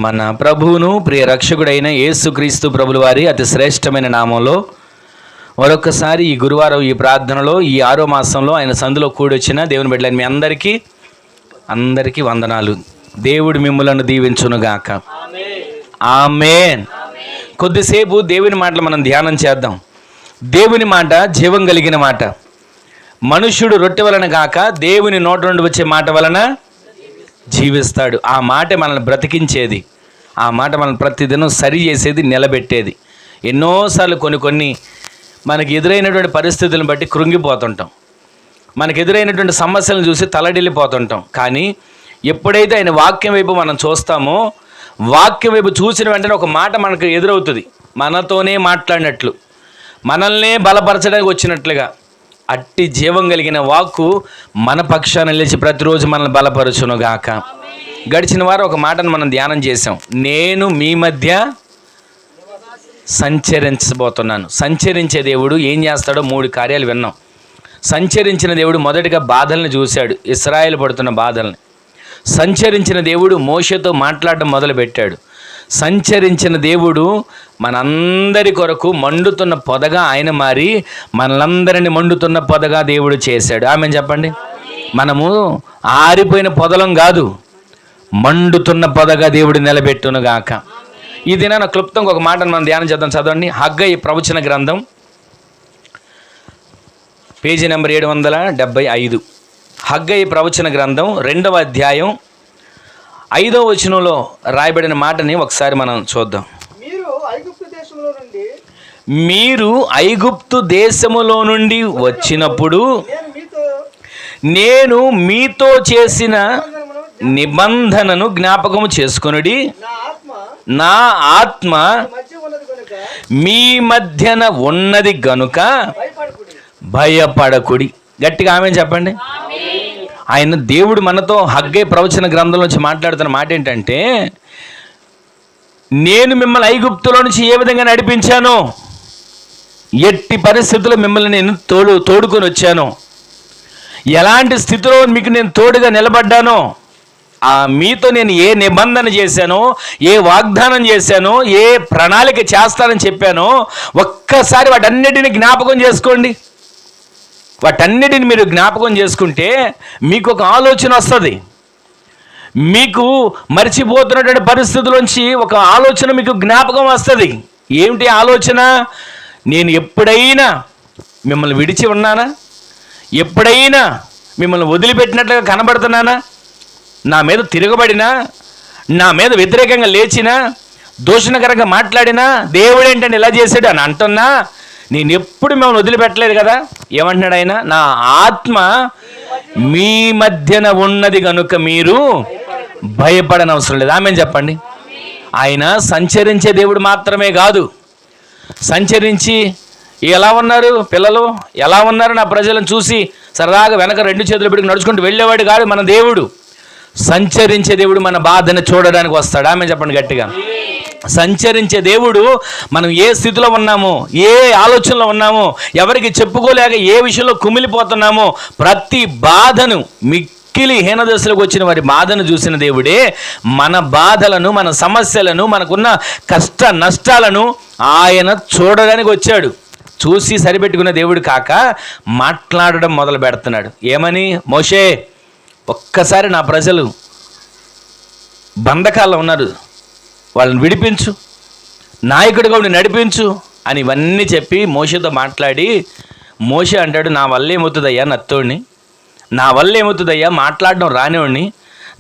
మన ప్రభువును ప్రియ రక్షకుడైన యేసుక్రీస్తు ప్రభుల వారి అతి శ్రేష్టమైన నామంలో మరొకసారి ఈ గురువారం ఈ ప్రార్థనలో ఈ 6వ మాసంలో ఆయన సందులో కూడొచ్చిన దేవుని బిడ్డలైన మీ అందరికీ వందనాలు. దేవుడు మిమ్ములను దీవించునుగాక. ఆమేన్. కొద్దిసేపు దేవుని మాటలు మనం ధ్యానం చేద్దాం. దేవుని మాట జీవం కలిగిన మాట. మనుష్యుడు రొట్టె వలన గాక దేవుని నోట నుండి వచ్చే మాట వలన జీవిస్తాడు. ఆ మాట మనల్ని బ్రతికించేది, ఆ మాట మనల్ని ప్రతిదినం సరి చేసేది, నిలబెట్టేది. ఎన్నోసార్లు కొన్ని మనకి ఎదురైనటువంటి పరిస్థితులను బట్టి కృంగిపోతుంటాం, మనకు ఎదురైనటువంటి సమస్యలను చూసి తలడిల్లిపోతుంటాం. కానీ ఎప్పుడైతే ఆయన వాక్యం వైపు మనం చూస్తామో, వాక్యం వైపు చూసిన వెంటనే ఒక మాట మనకు ఎదురవుతుంది, మనతోనే మాట్లాడినట్లు, మనల్నే బలపరచడానికి వచ్చినట్లుగా. అట్టి జీవం కలిగిన వాక్కు మన పక్షాన నిలిచి ప్రతిరోజు మనల్ని బలపరచునుగాక. గడిచిన వారు ఒక మాటను మనం ధ్యానం చేసాం. నేను మీ మధ్య సంచరించబోతున్నాను. సంచరించే దేవుడు ఏం చేస్తాడో 3 కార్యాలు విన్నాం. సంచరించిన దేవుడు మొదటిగా బాధల్ని చూశాడు, ఇశ్రాయేలు పడుతున్న బాధల్ని. సంచరించిన దేవుడు మోషేతో మాట్లాడడం మొదలుపెట్టాడు. సంచరించిన దేవుడు మనందరి కొరకు మండుతున్న పొదగా ఆయన మారి మనలందరినీ మండుతున్న పొదగా దేవుడు చేశాడు. ఆమెను చెప్పండి. మనము ఆరిపోయిన పొదలం కాదు, మండుతున్న పొదగా దేవుడు నిలబెట్టునుగాక. ఈ దినాన క్లుప్తంగా ఒక మాటను మనం ధ్యానం చేద్దాం. చదవండి. హగ్గయి ప్రవచన గ్రంథం పేజీ నెంబర్ 775. హగ్గయి ప్రవచన గ్రంథం 2వ అధ్యాయం 5వ వచనంలో రాయబడిన మాటని ఒకసారి మనం చూద్దాం. మీరు ఐగుప్తు దేశములో నుండి వచ్చినప్పుడు నేను మీతో చేసిన నిబంధనను జ్ఞాపకము చేసుకొనుడి. నా ఆత్మ మీ మధ్యన ఉన్నది గనుక భయపడకుడి. గట్టిగా ఆమేన్ చెప్పండి. ఆయన దేవుడు మనతో హగ్గయి ప్రవచన గ్రంథం నుంచి మాట్లాడుతున్న మాట ఏంటంటే, నేను మిమ్మల్ని ఐగుప్తులో నుంచి ఏ విధంగా నడిపించానో, ఎట్టి పరిస్థితుల్లో మిమ్మల్ని నేను తోడుకొని వచ్చాను, ఎలాంటి స్థితిలో మీకు నేను తోడుగా నిలబడ్డానో, మీతో నేను ఏ నిబంధన చేశానో, ఏ వాగ్దానం చేశానో, ఏ ప్రణాళిక చేస్తానని చెప్పానో, ఒక్కసారి వాటన్నిటిని జ్ఞాపకం చేసుకోండి. వాటన్నిటిని మీరు జ్ఞాపకం చేసుకుంటే మీకు ఒక ఆలోచన వస్తుంది. మీకు మర్చిపోతున్నటువంటి పరిస్థితుల్లోంచి ఒక ఆలోచన మీకు జ్ఞాపకం వస్తుంది. ఏమిటి ఆలోచన? నేను ఎప్పుడైనా మిమ్మల్ని విడిచి ఉన్నానా? ఎప్పుడైనా మిమ్మల్ని వదిలిపెట్టినట్లుగా కనబడుతున్నానా? నా మీద తిరగబడినా, నా మీద వ్యతిరేకంగా లేచినా, దూషణకరంగా మాట్లాడినా, దేవుడు ఏంటంటే ఇలా చేశాడు అని అంటున్నా, నేను ఎప్పుడు మిమ్మల్ని వదిలిపెట్టలేదు కదా. ఏమంటున్నాడు ఆయన? నా ఆత్మ మీ మధ్యన ఉన్నది కనుక మీరు భయపడనవసరం లేదు. ఆమేన్ చెప్పండి. ఆయన సంచరించే దేవుడు మాత్రమే కాదు, సంచరించి ఎలా ఉన్నారు పిల్లలు, ఎలా ఉన్నారు నా ప్రజలను చూసి సరదాగా వెనక 2 చేతులు పెట్టుకుని నడుచుకుంటూ వెళ్ళేవాడు కాదు మన దేవుడు. సంచరించే దేవుడు మన బాధను చూడడానికి వస్తాడు. ఆమేన్ చెప్పండి గట్టిగా. సంచరించే దేవుడు మనం ఏ స్థితిలో ఉన్నామో, ఏ ఆలోచనలో ఉన్నామో, ఎవరికి చెప్పుకోలేక ఏ విషయంలో కుమిలిపోతున్నామో, ప్రతి బాధను, మిక్కిలి హీనదశలోకి వచ్చిన వారి బాధను చూసిన దేవుడే మన బాధలను, మన సమస్యలను, మనకున్న కష్ట నష్టాలను ఆయన చూడడానికి వచ్చాడు. చూసి సరిపెట్టుకున్న దేవుడు కాక మాట్లాడడం మొదలు పెడుతున్నాడు. ఏమని? మోషే, ఒక్కసారి నా ప్రజలు బంధకాల్లో ఉన్నారు, వాళ్ళని విడిపించు, నాయకుడిగా ఉండి నడిపించు అని ఇవన్నీ చెప్పి మోషేతో మాట్లాడి, మోషే అంటాడు, నా వల్ల ఏమవుతుందయ్యా నత్తోడిని, నా వల్ల ఏమవుతుందయ్యా మాట్లాడడం రానివాడిని,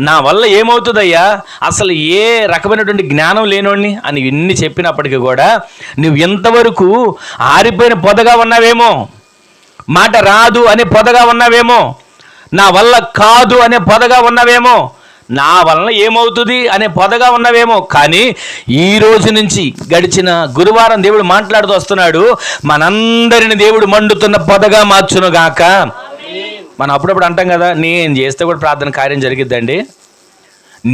నా వల్ల ఏమవుతుందయ్యా అసలు ఏ రకమైనటువంటి జ్ఞానం లేనివాడిని అని ఇన్ని చెప్పినప్పటికీ కూడా నువ్వు ఎంతవరకు ఆరిపోయిన పొదగా ఉన్నావేమో, మాట రాదు అనే పొదగా ఉన్నావేమో, నా వల్ల కాదు అనే పొదగా ఉన్నావేమో, నా వలన ఏమవుతుంది అనే పొదగా ఉన్నవేమో. కానీ ఈ రోజు నుంచి గడిచిన గురువారం దేవుడు మాట్లాడుతూ వస్తున్నాడు, మనందరిని దేవుడు మండుతున్న పొదగా మార్చునుగాక. మనం అప్పుడప్పుడు అంటాం కదా, నేను చేస్తే కూడా ప్రార్థన కార్యం జరిగిద్దండి,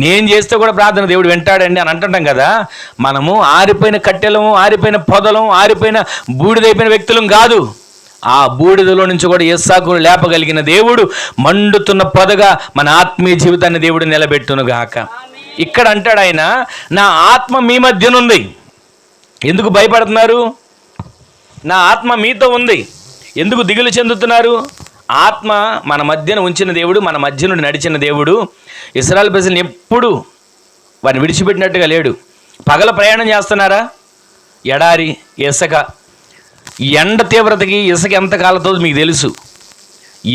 నేను చేస్తే కూడా ప్రార్థన దేవుడు వింటాడండి అని అంటుంటాం కదా. మనము ఆరిపోయిన కట్టెలము, ఆరిపోయిన పొదలం, ఆరిపోయిన బూడిదైపోయిన వ్యక్తులం కాదు. ఆ బూడిదలో నుంచి కూడా ఇస్సాకును లేపగలిగిన దేవుడు మండుతున్న పొదగా మన ఆత్మీయ జీవితాన్ని దేవుడు నిలబెట్టునుగాక. ఇక్కడ అంటాడు ఆయన, నా ఆత్మ మీ మధ్యనుంది. ఎందుకు భయపడుతున్నారు? నా ఆత్మ మీతో ఉంది. ఎందుకు దిగులు చెందుతున్నారు? ఆత్మ మన మధ్యన ఉంచిన దేవుడు, మన మధ్య నుండి నడిచిన దేవుడు ఇశ్రాయేలు ప్రజలను ఎప్పుడు వారిని విడిచిపెట్టినట్టుగా లేడు. పగల ప్రయాణం చేస్తున్నారా? ఎడారి, ఇసుక, ఎండ తీవ్రతకి ఇసుక ఎంత కాలుతుందో మీకు తెలుసు.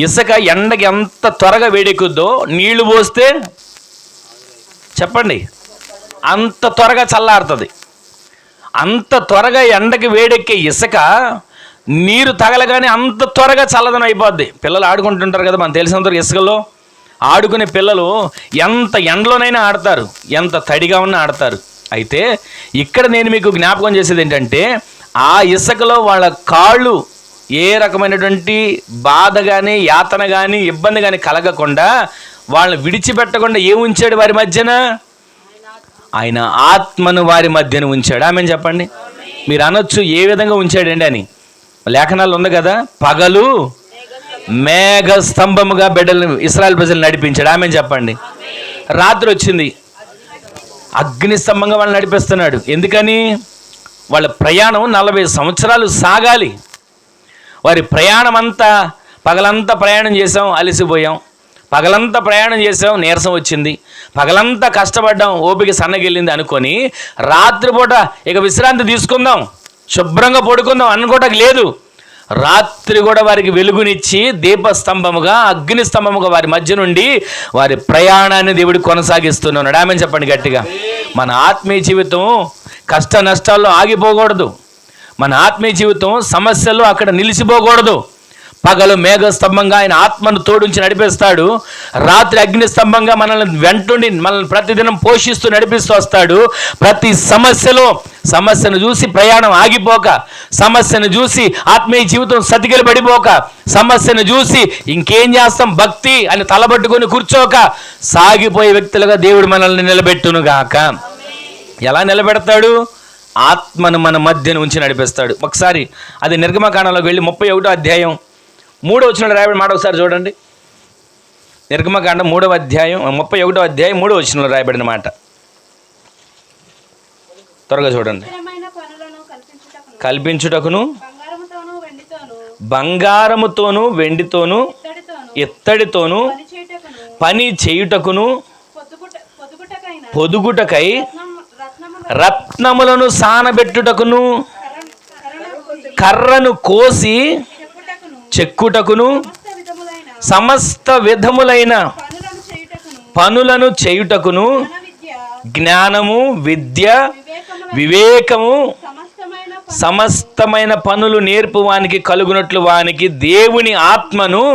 ఇసుక ఎండకి ఎంత త్వరగా వేడెక్కుద్దో నీళ్లు పోస్తే చెప్పండి అంత త్వరగా చల్లారుతుంది. అంత త్వరగా ఎండకి వేడెక్కే ఇసుక నీరు తగలగానే అంత త్వరగా చల్లదనం అయిపోద్ది. పిల్లలు ఆడుకుంటుంటారు కదా, మనకు తెలిసినంతవరకు ఇసుకలో ఆడుకునే పిల్లలు ఎంత ఎండలోనైనా ఆడతారు, ఎంత తడిగా ఉన్నా ఆడతారు. అయితే ఇక్కడ నేను మీకు జ్ఞాపకం చేసేది ఏంటంటే, ఆ ఇసుకలో వాళ్ళ కాళ్ళు ఏ రకమైనటువంటి బాధ కానీ, యాతన కానీ, ఇబ్బంది కానీ కలగకుండా వాళ్ళని విడిచిపెట్టకుండా ఏం ఉంచాడు వారి మధ్యన? ఆయన ఆత్మను వారి మధ్యన ఉంచాడు. ఆమెను చెప్పండి. మీరు అనొచ్చు, ఏ విధంగా ఉంచాడండి అని. లేఖనాలు ఉంది కదా, పగలు మేఘ స్తంభముగా బిడ్డలను ఇశ్రాయేలు ప్రజలు నడిపించాడు. ఆమెను చెప్పండి. రాత్రి వచ్చింది, అగ్ని స్తంభంగా వాళ్ళని నడిపిస్తున్నాడు. ఎందుకని? వాళ్ళ ప్రయాణం 40 సంవత్సరాలు సాగాలి. వారి ప్రయాణం అంతా, పగలంతా ప్రయాణం చేసాం, అలసిపోయాం. పగలంతా ప్రయాణం చేసాం, నీరసం వచ్చింది. పగలంతా కష్టపడ్డాం, ఓపిక సన్నగిల్లింది అనుకొని రాత్రిపూట ఇక విశ్రాంతి తీసుకుందాం, శుభ్రంగా పడుకుందాం అనుకోవటానికి లేదు. రాత్రి కూడా వారికి వెలుగునిచ్చి దీపస్తంభముగా, అగ్ని స్తంభముగా వారి మధ్య నుండి వారి ప్రయాణాన్ని దేవుడు కొనసాగిస్తున్నాడు. ఆమెను చెప్పండి గట్టిగా. మన ఆత్మీయ జీవితం కష్ట నష్టాల్లో ఆగిపోకూడదు. మన ఆత్మీయ జీవితం సమస్యల్లో అక్కడ నిలిచిపోకూడదు. పగలు మేఘ స్తంభంగా ఆయన ఆత్మను తోడుంచి నడిపిస్తాడు. రాత్రి అగ్ని స్తంభంగా మనల్ని వెంటుండి మనల్ని ప్రతిదినం పోషిస్తూ నడిపిస్తూ వస్తాడు. ప్రతి సమస్యను చూసి ప్రయాణం ఆగిపోక, సమస్యను చూసి ఆత్మీయ జీవితం సతికిలు పడిపోక, సమస్యను చూసి ఇంకేం చేస్తాం భక్తి అని తలబట్టుకొని కూర్చోక సాగిపోయే వ్యక్తులుగా దేవుడు మనల్ని నిలబెట్టునుగాక. ఎలా నిలబెడతాడు? ఆత్మను మన మధ్యన ఉంచి నడిపిస్తాడు. ఒకసారి అది నిర్గమకాండంలోకి వెళ్ళి 31వ అధ్యాయం 3వ వచనంలో రాయబడిన మాట ఒకసారి చూడండి. నిర్గమకాండం 3వ అధ్యాయం 31వ అధ్యాయం 3వ వచనంలో రాయబడిన మాట త్వరగా చూడండి. కల్పించుటకును బంగారముతోను వెండితోను ఇత్తడితోను పని చేయుటకును పొదుగుటకై రత్నములను సానబెట్టుటకును కర్రను కోసి చెక్కుటకును సమస్త విధములైన పనులను చేయుటకును జ్ఞానము, విద్య, వివేకము, సమస్తమైన పనులు నేర్పు వానికి కలుగునట్లు వానికి దేవుని ఆత్మను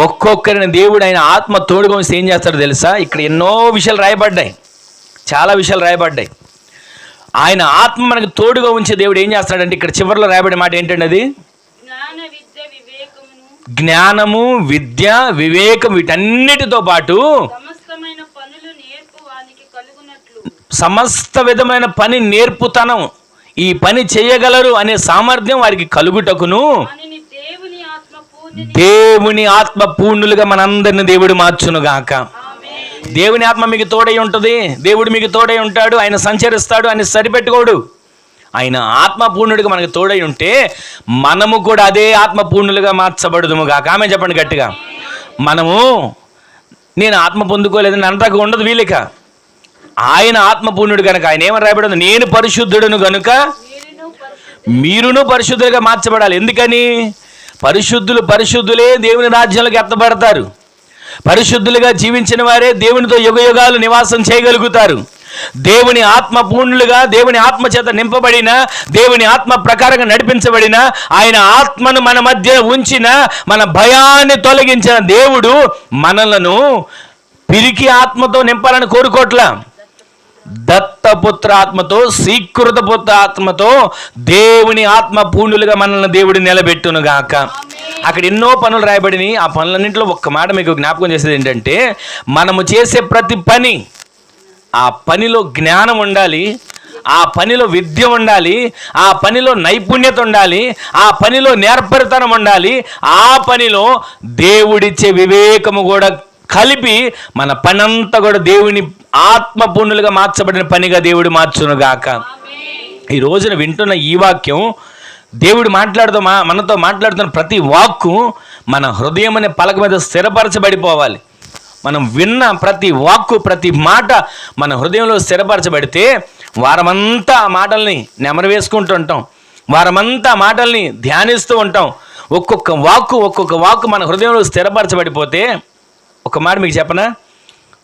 ఒక్కొక్కరిని దేవుడు ఆయన ఆత్మ తోడుగా ఉంచి ఏం చేస్తాడో తెలుసా? ఇక్కడ ఎన్నో విషయాలు రాయబడ్డాయి, చాలా విషయాలు రాయబడ్డాయి. ఆయన ఆత్మ మనకు తోడుగా ఉంచే దేవుడు ఏం చేస్తాడంటే ఇక్కడ చివరిలో రాయబడే మాట ఏంటంటే, అది జ్ఞానము, విద్య, వివేకం, వీటన్నిటితో పాటు సమస్త విధమైన పని నేర్పుతనం, ఈ పని చేయగలరు అనే సామర్థ్యం వారికి కలుగుటకును దేవుని ఆత్మ పూర్ణులుగా మనందరిని దేవుడు మార్చునుగాక. దేవుని ఆత్మ మీకు తోడై ఉంటుంది, దేవుడు మీకు తోడై ఉంటాడు, ఆయన సంచరిస్తాడు అని సరిపెట్టుకోడు. ఆయన ఆత్మపూర్ణుడిగా మనకు తోడై ఉంటే మనము కూడా అదే ఆత్మపూర్ణులుగా మార్చబడుదుముగాక. ఆమె చెప్పండి గట్టిగా. నేను ఆత్మ పొందుకోలేదని అంతగా ఉండదు వీళ్ళక. ఆయన ఆత్మపూర్ణుడు కనుక ఆయన ఏమని రాయబడింది? నేను పరిశుద్ధుడును కనుక మీరును పరిశుద్ధులుగా మార్చబడాలి. ఎందుకని? పరిశుద్ధులే దేవుని రాజ్యంలోకి ఎత్తబడతారు. పరిశుద్ధులుగా జీవించిన వారే దేవునితో యుగయుగాలు నివాసం చేయగలుగుతారు. దేవుని ఆత్మ పూర్ణులుగా, దేవుని ఆత్మ చేత నింపబడిన, దేవుని ఆత్మ ప్రకారంగా నడిపించబడిన, ఆయన ఆత్మను మన మధ్య ఉంచిన, మన భయాన్ని తొలగించిన దేవుడు మనలను పిరికి ఆత్మతో నింపాలని కోరుకోట్లా. దత్తపుత్ర ఆత్మతో, స్వీకృత పుత్ర ఆత్మతో దేవుని ఆత్మ పూర్ణులుగా మనల్ని దేవుడు నిలబెట్టునుగాక. అక్కడ ఎన్నో పనులు రాయబడినాయి. ఆ పనులన్నింటిలో ఒక్క మాట మీకు జ్ఞాపకం చేసేది ఏంటంటే, మనము చేసే ప్రతి పని, ఆ పనిలో జ్ఞానం ఉండాలి, ఆ పనిలో విద్య ఉండాలి, ఆ పనిలో నైపుణ్యత ఉండాలి, ఆ పనిలో నేర్పరితనం ఉండాలి, ఆ పనిలో దేవుడిచ్చే వివేకము కూడా కలిపి మన పని అంతా కూడా దేవుని ఆత్మపూర్ణులుగా మార్చబడిన పనిగా దేవుడు మార్చునుగాక. ఈ రోజున వింటున్న ఈ వాక్యం, దేవుడు మనతో మాట్లాడుతున్న ప్రతి వాక్కు మన హృదయం అనే పలక మీద స్థిరపరచబడిపోవాలి. మనం విన్న ప్రతి వాక్కు, ప్రతి మాట మన హృదయంలో స్థిరపరచబడితే వారమంతా ఆ మాటల్ని నెమరు వేసుకుంటూ ఉంటాం, వారమంతా ఆ మాటల్ని ధ్యానిస్తూ ఉంటాం. ఒక్కొక్క వాక్కు మన హృదయంలో స్థిరపరచబడిపోతే, ఒక మాట మీకు చెప్పనా,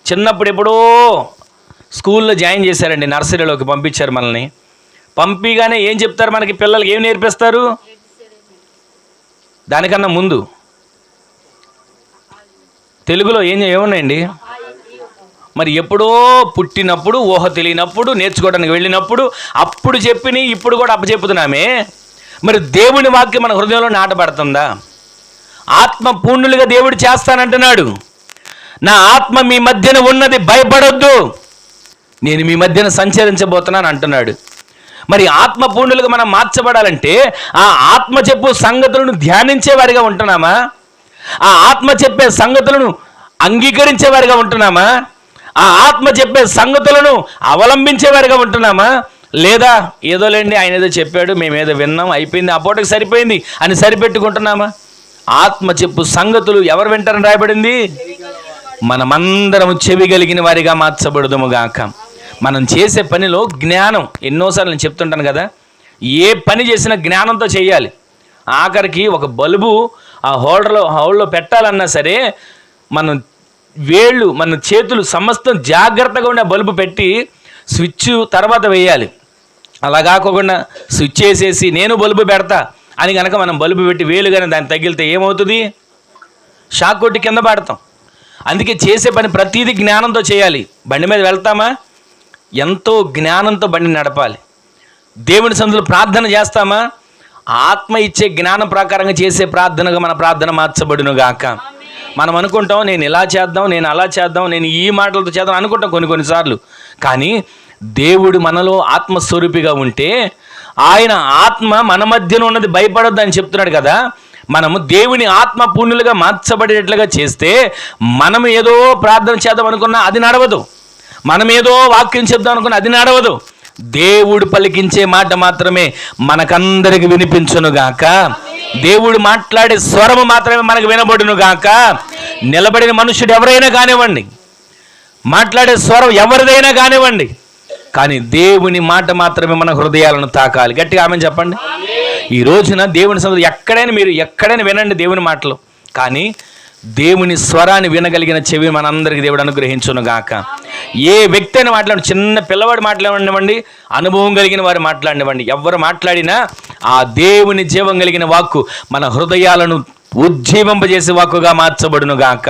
చిన్నప్పుడు ఎప్పుడో స్కూల్లో జాయిన్ చేశారండి, నర్సరీలోకి పంపించారు మనల్ని. పంపిగానే ఏం చెప్తారు మనకి? పిల్లలకి ఏం నేర్పిస్తారు? దానికన్నా ముందు తెలుగులో ఏమున్నాయండి? మరి ఎప్పుడో పుట్టినప్పుడు, ఊహ తెలియనప్పుడు, నేర్చుకోవడానికి వెళ్ళినప్పుడు అప్పుడు చెప్పిని ఇప్పుడు కూడా అప్పచెప్పుతున్నామే. మరి దేవుని వాక్యం మన హృదయంలో నాటబడుతుందా? ఆత్మ పూర్ణులుగా దేవుడు చేస్తానంటున్నాడు. నా ఆత్మ మీ మధ్యన ఉన్నది, భయపడొద్దు, నేను మీ మధ్యన సంచరించబోతున్నాను అంటున్నాడు. మరి ఆత్మ పూర్ణులుగా మనం మార్చబడాలంటే ఆ ఆత్మ చెప్పు సంగతులను ధ్యానించేవారిగా ఉంటున్నామా? ఆ ఆత్మ చెప్పే సంగతులను అంగీకరించేవారిగా ఉంటున్నామా? ఆ ఆత్మ చెప్పే సంగతులను అవలంబించేవారిగా ఉంటున్నామా? లేదా ఏదోలేండి, ఆయన ఏదో చెప్పాడు, మేమేదో విన్నాం, అయిపోయింది, ఆ పూటకి సరిపోయింది అని సరిపెట్టుకుంటున్నామా? ఆత్మ చెప్పు సంగతులు ఎవరు వింటారని రాయబడింది? మనమందరం చెవి కలిగిన వారిగా మార్చబడుదుముగాక. మనం చేసే పనిలో జ్ఞానం, ఎన్నోసార్లు నేను చెప్తుంటాను కదా, ఏ పని చేసినా జ్ఞానంతో చేయాలి. ఆఖరికి ఒక బల్బు ఆ హోల్డర్లో పెట్టాలన్నా సరే మనం వేళ్ళు, మన చేతులు సమస్తం జాగ్రత్తగా ఉండే బల్బు పెట్టి స్విచ్ తర్వాత వేయాలి. అలా కాకుండా స్విచ్ వేసేసి నేను బల్బు పెడతా అని కనుక మనం బల్బు పెట్టి వేలు కానీ దాన్ని తగిలితే ఏమవుతుంది? షాక్ కొట్టి కింద పడతాం. అందుకే చేసే పని ప్రతిదీ జ్ఞానంతో చేయాలి. బండి మీద వెళ్తామా? ఎంతో జ్ఞానంతో బండి నడపాలి. దేవుని సన్నిధిలో ప్రార్థన చేస్తామా? ఆత్మ ఇచ్చే జ్ఞానం ప్రకారంగా చేసే ప్రార్థనగా మన ప్రార్థన మార్చబడునుగాక. మనం అనుకుంటాం, నేను ఇలా చేద్దాం, నేను అలా చేద్దాం, నేను ఈ మాటలతో చేద్దాం అనుకుంటాం కొన్నిసార్లు. కానీ దేవుడు మనలో ఆత్మస్వరూపిగా ఉంటే, ఆయన ఆత్మ మన మధ్యన ఉన్నది, భయపడొద్దు అని చెప్తున్నాడు కదా. మనము దేవుని ఆత్మ పూర్ణులుగా మార్చబడేట్లుగా చేస్తే, మనం ఏదో ప్రార్థన చేద్దాం అనుకున్నా అది నడవదు, మనం ఏదో వాక్యం చెప్దాం అనుకున్నా అది నడవదు. దేవుడు పలికించే మాట మాత్రమే మనకందరికి వినిపించునుగాక. దేవుడు మాట్లాడే స్వరము మాత్రమే మనకు వినబడునుగాక. నిలబడిన మనుషుడు ఎవరైనా కానివ్వండి, మాట్లాడే స్వరం ఎవరిదైనా కానివ్వండి, కానీ దేవుని మాట మాత్రమే మన హృదయాలను తాకాలి. గట్టిగా ఆమెను చెప్పండి. ఈ రోజున దేవుని సన్నిధిలో మీరు ఎక్కడైనా వినండి దేవుని మాటలు, కానీ దేవుని స్వరాన్ని వినగలిగిన చెవి మనందరికీ దేవుడు అనుగ్రహించునుగాక. ఏ వ్యక్తి అయినా మాట్లాడి, చిన్న పిల్లవాడు మాట్లాడినివ్వండి, అనుభవం కలిగిన వారు మాట్లాడినివ్వండి, ఎవరు మాట్లాడినా ఆ దేవుని జీవం కలిగిన వాక్కు మన హృదయాలను ఉజ్జీవింపజేసే వాక్కుగా మార్చబడునుగాక.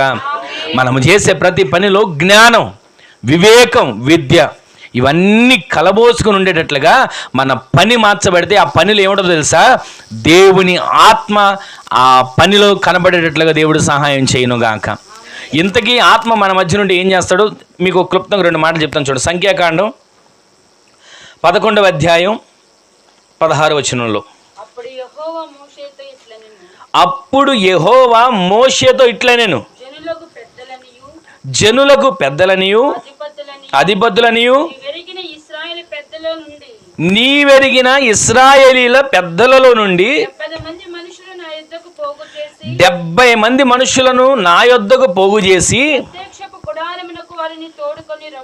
మనము చేసే ప్రతి పనిలో జ్ఞానం, వివేకం, విద్య ఇవన్నీ కలబోసుకుని ఉండేటట్లుగా మన పని మార్చబడితే ఆ పనిలో ఏమిటో తెలుసా? దేవుని ఆత్మ ఆ పనిలో కనబడేటట్లుగా దేవుడు సహాయం చేయనుగాక. ఇంతకీ ఆత్మ మన మధ్య నుండి ఏం చేస్తాడు? మీకు క్లుప్తంగా 2 మాటలు చెప్తాను చూడండి. సంఖ్యాకాండం 11వ అధ్యాయం 16వ వచనంలో, అప్పుడు యెహోవా మోషేతో ఇట్లనెను, జనులకు పెద్దలనియు అధిపతులనియు నీవెరిగిన ఇశ్రాయేలీల పెద్దలలో నుండి 70 మంది మనుషులను నా యొద్దకు పోగు చేసి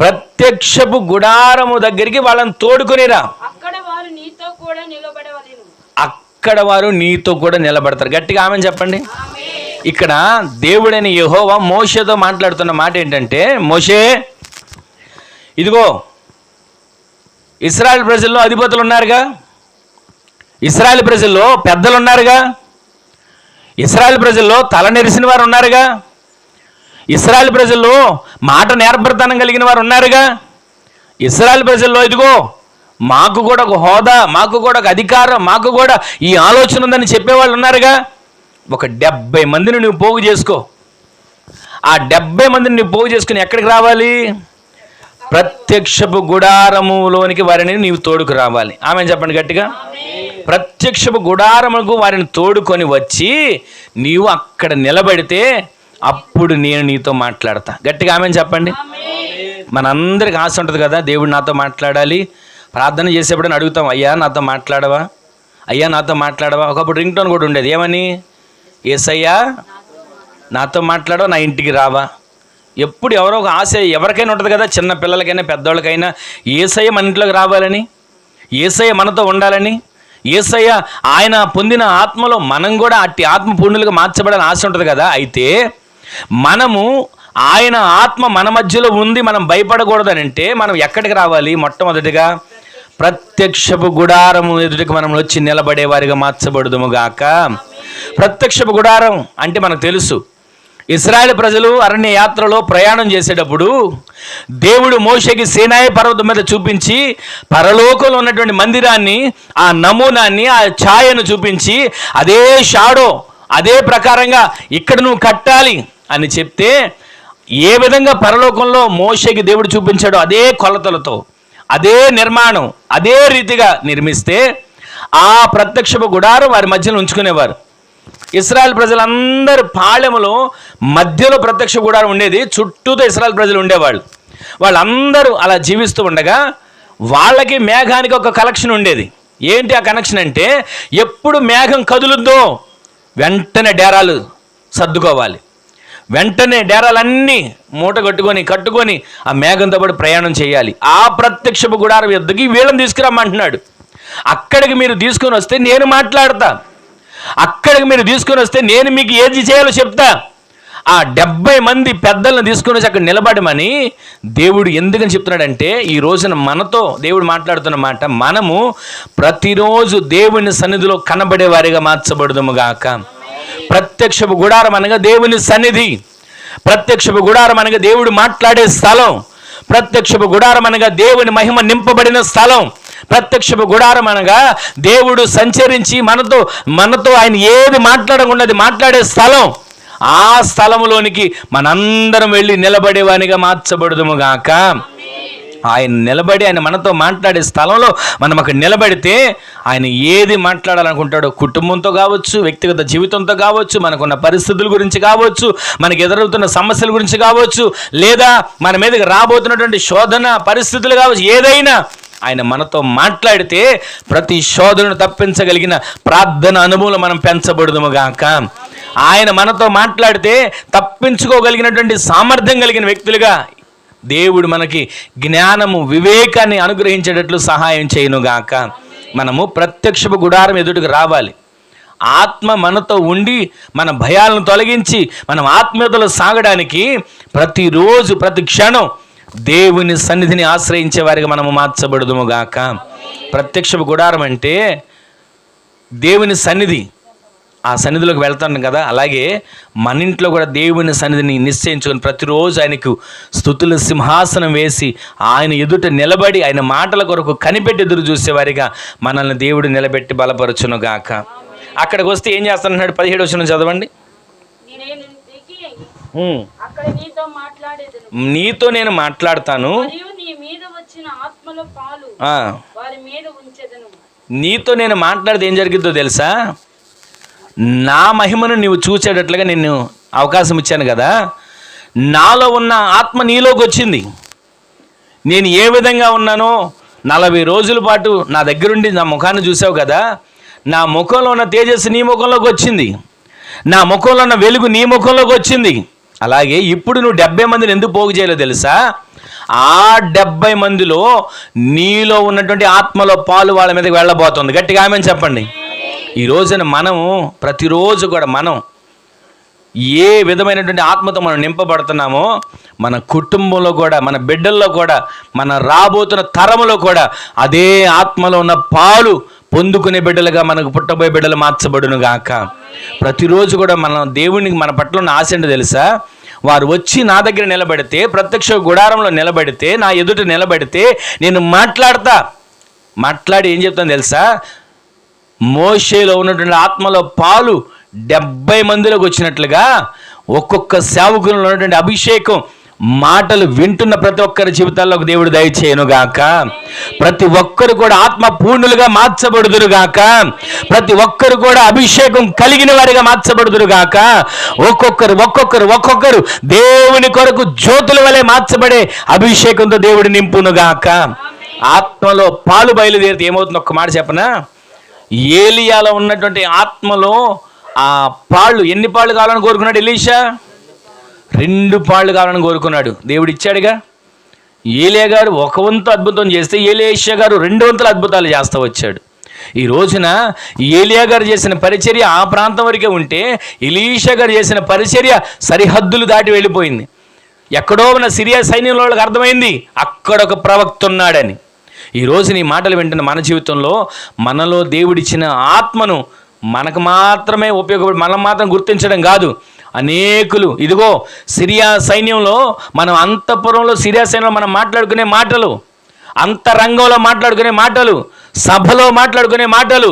ప్రత్యక్షపు గుడారము దగ్గరికి వాళ్ళని తోడుకొనిరా, అక్కడ వారు నీతో కూడా నిలబడతారు. గట్టిగా ఆమెను చెప్పండి. ఇక్కడ దేవుడైన యెహోవా మోషేతో మాట్లాడుతున్న మాట ఏంటంటే, మోషే, ఇదిగో ఇశ్రాయేల్ ప్రజల్లో అధిపతులు ఉన్నారుగా, ఇశ్రాయేల్ ప్రజల్లో పెద్దలు ఉన్నారుగా, ఇశ్రాయేల్ ప్రజల్లో తల నెరిసిన వారు ఉన్నారుగా, ఇశ్రాయేల్ ప్రజల్లో మాట నేర్పరితనం కలిగిన వారు ఉన్నారుగా, ఇశ్రాయేల్ ప్రజల్లో ఇదిగో మాకు కూడా ఒక హోదా, మాకు కూడా ఒక అధికారం, మాకు కూడా ఈ ఆలోచన ఉందని చెప్పేవాళ్ళు ఉన్నారుగా. ఒక 70 మందిని నువ్వు పోగు చేసుకో. ఆ 70 మందిని నువ్వు పోగు చేసుకుని ఎక్కడికి రావాలి? ప్రత్యక్షపు గుడారములోనికి వారిని నీవు తోడుకు రావాలి. ఆమె చెప్పండి గట్టిగా. ప్రత్యక్షపు గుడారములకు వారిని తోడుకొని వచ్చి నీవు అక్కడ నిలబడితే అప్పుడు నేను నీతో మాట్లాడతా. గట్టిగా ఆమెను చెప్పండి. మనందరికి ఆశ ఉంటుంది కదా, దేవుడు నాతో మాట్లాడాలి. ప్రార్థన చేసేప్పుడు అడుగుతాం, అయ్యా నాతో మాట్లాడవా, అయ్యా నాతో మాట్లాడవా. ఒకప్పుడు రింగ్ టోన్ కూడా ఉండేది, ఏమని? యేసయ్యా నాతో మాట్లాడవా, నా ఇంటికి రావా. ఎప్పుడు ఎవరో ఒక ఆశ ఎవరికైనా ఉంటుంది కదా, చిన్న పిల్లలకైనా పెద్దవాళ్ళకైనా, యేసయ్య మన ఇంట్లోకి రావాలని, యేసయ్య మనతో ఉండాలని, యేసయ్య ఆయన పొందిన ఆత్మలో మనం కూడా అట్టి ఆత్మ పూర్ణులుగా మార్చబడాలని ఆశ ఉంటుంది కదా. అయితే మనము ఆయన ఆత్మ మన మధ్యలో ఉంది, మనం భయపడకూడదని అంటే మనం ఎక్కడికి రావాలి? మొట్టమొదటిగా ప్రత్యక్షపు గుడారము ఎదుటికి మనం వచ్చి నిలబడేవారిగా మార్చబడుదుము గాక. ప్రత్యక్షపు గుడారం అంటే మనకు తెలుసు, ఇశ్రాయేలు ప్రజలు అరణ్య యాత్రలో ప్రయాణం చేసేటప్పుడు దేవుడు మోషేకి సీనాయి పర్వతం మీద చూపించి పరలోకంలో ఉన్నటువంటి మందిరాన్ని, ఆ నమూనాన్ని, ఆ ఛాయను చూపించి అదే షాడో, అదే ప్రకారంగా ఇక్కడ నువ్వు కట్టాలి అని చెప్తే, ఏ విధంగా పరలోకంలో మోషేకి దేవుడు చూపించాడో అదే కొలతలతో, అదే నిర్మాణం, అదే రీతిగా నిర్మిస్తే ఆ ప్రత్యక్షపు గుడారం వారి మధ్యలో ఉంచుకునేవారు. ఇశ్రాయేల్ ప్రజలందరూ పాళెములో మధ్యలో ప్రత్యక్ష గుడారం ఉండేది, చుట్టూతో ఇశ్రాయేల్ ప్రజలు ఉండేవాళ్ళు. వాళ్ళందరూ అలా జీవిస్తూ ఉండగా వాళ్ళకి మేఘానికి ఒక కనెక్షన్ ఉండేది. ఏంటి ఆ కనెక్షన్ అంటే, ఎప్పుడు మేఘం కదులుద్దో వెంటనే డేరాలు సర్దుకోవాలి, వెంటనే డేరాలన్నీ మూట కట్టుకొని ఆ మేఘంతో పాటు ప్రయాణం చేయాలి. ఆ ప్రత్యక్షపు గుడారం యొద్దకి వీళ్ళని తీసుకురమ్మంటున్నాడు. అక్కడికి మీరు తీసుకొని వస్తే నేను మాట్లాడతా, అక్కడికి మీరు తీసుకొని వస్తే నేను మీకు ఏది చేయాలో చెప్తా. ఆ 70 మంది పెద్దలను తీసుకొని వచ్చి అక్కడ నిలబడమని దేవుడు ఎందుకని చెప్తున్నాడంటే, ఈ రోజున మనతో దేవుడు మాట్లాడుతున్న మాట, మనము ప్రతిరోజు దేవుని సన్నిధిలో కనబడే వారిగా మార్చబడుదుము గాక. ప్రత్యక్షపు గుడారం అనగా దేవుని సన్నిధి, ప్రత్యక్షపు గుడారం అనగా దేవుడు మాట్లాడే స్థలం, ప్రత్యక్షపు గుడారం అనగా దేవుని మహిమ నింపబడిన స్థలం, ప్రత్యక్షపు గుడారం అనగా దేవుడు సంచరించి మనతో ఆయన ఏది మాట్లాడకున్నది మాట్లాడే స్థలం. ఆ స్థలంలోనికి మనందరం వెళ్ళి నిలబడేవానిగా మార్చబడుదుము గాక. ఆయన నిలబడి ఆయన మనతో మాట్లాడే స్థలంలో మనం అక్కడ నిలబడితే ఆయన ఏది మాట్లాడాలనుకుంటాడో, కుటుంబంతో కావచ్చు, వ్యక్తిగత జీవితంతో కావచ్చు, మనకున్న పరిస్థితుల గురించి కావచ్చు, మనకు ఎదురవుతున్న సమస్యల గురించి కావచ్చు, లేదా మన మీదకి రాబోతున్నటువంటి శోధన పరిస్థితులు కావచ్చు, ఏదైనా ఆయన మనతో మాట్లాడితే ప్రతి శోధనను తప్పించగలిగిన ప్రార్థన అనుభవం మనం పెంచబడుదుము గాక. ఆయన మనతో మాట్లాడితే తప్పించుకోగలిగినటువంటి సామర్థ్యం కలిగిన వ్యక్తులుగా దేవుడు మనకి జ్ఞానము, వివేకాన్ని అనుగ్రహించేటట్లు సహాయం చేయనుగాక. మనము ప్రత్యక్షపు గుడారం ఎదుటికి రావాలి. ఆత్మ మనతో ఉండి మన భయాలను తొలగించి మనం ఆత్మీయతలో సాగడానికి ప్రతిరోజు ప్రతి క్షణం దేవుని సన్నిధిని ఆశ్రయించే వారిగా మనము మార్చబడుదుము గాక. ప్రత్యక్షపు గుడారం అంటే దేవుని సన్నిధి, ఆ సన్నిధిలోకి వెళ్తాను కదా, అలాగే మన ఇంట్లో కూడా దేవుని సన్నిధిని నిశ్చయించుకొని ప్రతిరోజు ఆయనకు స్తుతుల సింహాసనం వేసి ఆయన ఎదుట నిలబడి ఆయన మాటల కొరకు కనిపెట్టి ఎదురు చూసేవారిగా మనల్ని దేవుడు నిలబెట్టి బలపరచును గాక. అక్కడికి వస్తే ఏం చేస్తానన్నాడు? 17వ వచనం చదవండి. నీతో నేను మాట్లాడతాను, నీతో నేను మాట్లాడితే ఏం జరిగిద్దో తెలుసా? నా మహిమను నీవు చూసేటట్లుగా నేను అవకాశం ఇచ్చాను కదా, నాలో ఉన్న ఆత్మ నీలోకి వచ్చింది. నేను ఏ విధంగా ఉన్నానో 40 రోజుల పాటు నా దగ్గరుండి నా ముఖాన్ని చూసావు కదా, నా ముఖంలో ఉన్న తేజస్సు నీ ముఖంలోకి వచ్చింది, నా ముఖంలో ఉన్న వెలుగు నీ ముఖంలోకి వచ్చింది. అలాగే ఇప్పుడు నువ్వు 70 మందిని ఎందుకు పోగు చేయలేవు తెలుసా? ఆ 70 మందిలో నీలో ఉన్నటువంటి ఆత్మలో పాలు వాళ్ళ మీదకి వెళ్ళబోతుంది. గట్టిగా ఆమెను చెప్పండి. ఈ రోజున మనము ప్రతిరోజు కూడా మనం ఏ విధమైనటువంటి ఆత్మతో మనం నింపబడుతున్నామో, మన కుటుంబంలో కూడా, మన బిడ్డల్లో కూడా, మన రాబోతున్న తరములో కూడా అదే ఆత్మలో ఉన్న పాలు పొందుకునే బిడ్డలుగా మనకు పుట్టబోయే బిడ్డలు మార్చబడును గాక. ప్రతిరోజు కూడా మనం దేవునికి మన పట్ల ఉన్న ఆశ ఏంటో తెలుసా? వారు వచ్చి నా దగ్గర నిలబడితే, ప్రత్యక్ష గుడారంలో నిలబడితే, నా ఎదుట నిలబడితే నేను మాట్లాడి ఏం చెప్తాను తెలుసా? మోషేలో ఉన్నటువంటి ఆత్మలో పాలు 70 మందిలోకి వచ్చినట్లుగా ఒక్కొక్క సేవకులలో ఉన్నటువంటి అభిషేకం మాటలు వింటున్న ప్రతి ఒక్కరి జీవితాల్లో దేవుడు దయచేయనుగాక. ప్రతి ఒక్కరు కూడా ఆత్మ పూర్ణులుగా మార్చబడుదురుగాక. ప్రతి ఒక్కరు కూడా అభిషేకం కలిగిన వారిగా మార్చబడుదురుగాక. ఒక్కొక్కరు దేవుని కొరకు జ్యోతుల వలె మార్చబడే అభిషేకంతో దేవుడు నింపునుగాక. ఆత్మలో పాలు బయలుదేరితే ఏమవుతుంది ఒక్క మాట చెప్పనా? ఏలియాలో ఉన్నటువంటి ఆత్మలో ఆ పాళ్ళు, ఎన్ని పాళ్ళు కావాలని కోరుకున్నాడు ఎలీషా? 2 పాళ్ళు కావాలని కోరుకున్నాడు. దేవుడు ఇచ్చాడుగా. ఏలియా గారు 1 వంతు అద్భుతం చేస్తే ఎలీషా గారు 2 వంతుల అద్భుతాలు చేస్తూ వచ్చాడు. ఈ రోజున ఏలియా గారు చేసిన పరిచర్య ఆ ప్రాంతం వరకే ఉంటే ఎలీషా గారు చేసిన పరిచర్య సరిహద్దులు దాటి వెళ్ళిపోయింది. ఎక్కడో ఉన్న సిరియా సైన్యంలో వాళ్ళకి అర్థమైంది అక్కడ ఒక ప్రవక్త ఉన్నాడని. ఈ రోజు నీ మాటలు వింటున్న మన జీవితంలో మనలో దేవుడిచ్చిన ఆత్మను మనకు మాత్రమే ఉపయోగపడి మనం మాత్రం గుర్తించడం కాదు, అనేకులు ఇదిగో సిరియా సైన్యంలో మనం అంతఃపురంలో సిరియా సైన్యంలో మనం మాట్లాడుకునే మాటలు, అంతరంగంలో మాట్లాడుకునే మాటలు, సభలో మాట్లాడుకునే మాటలు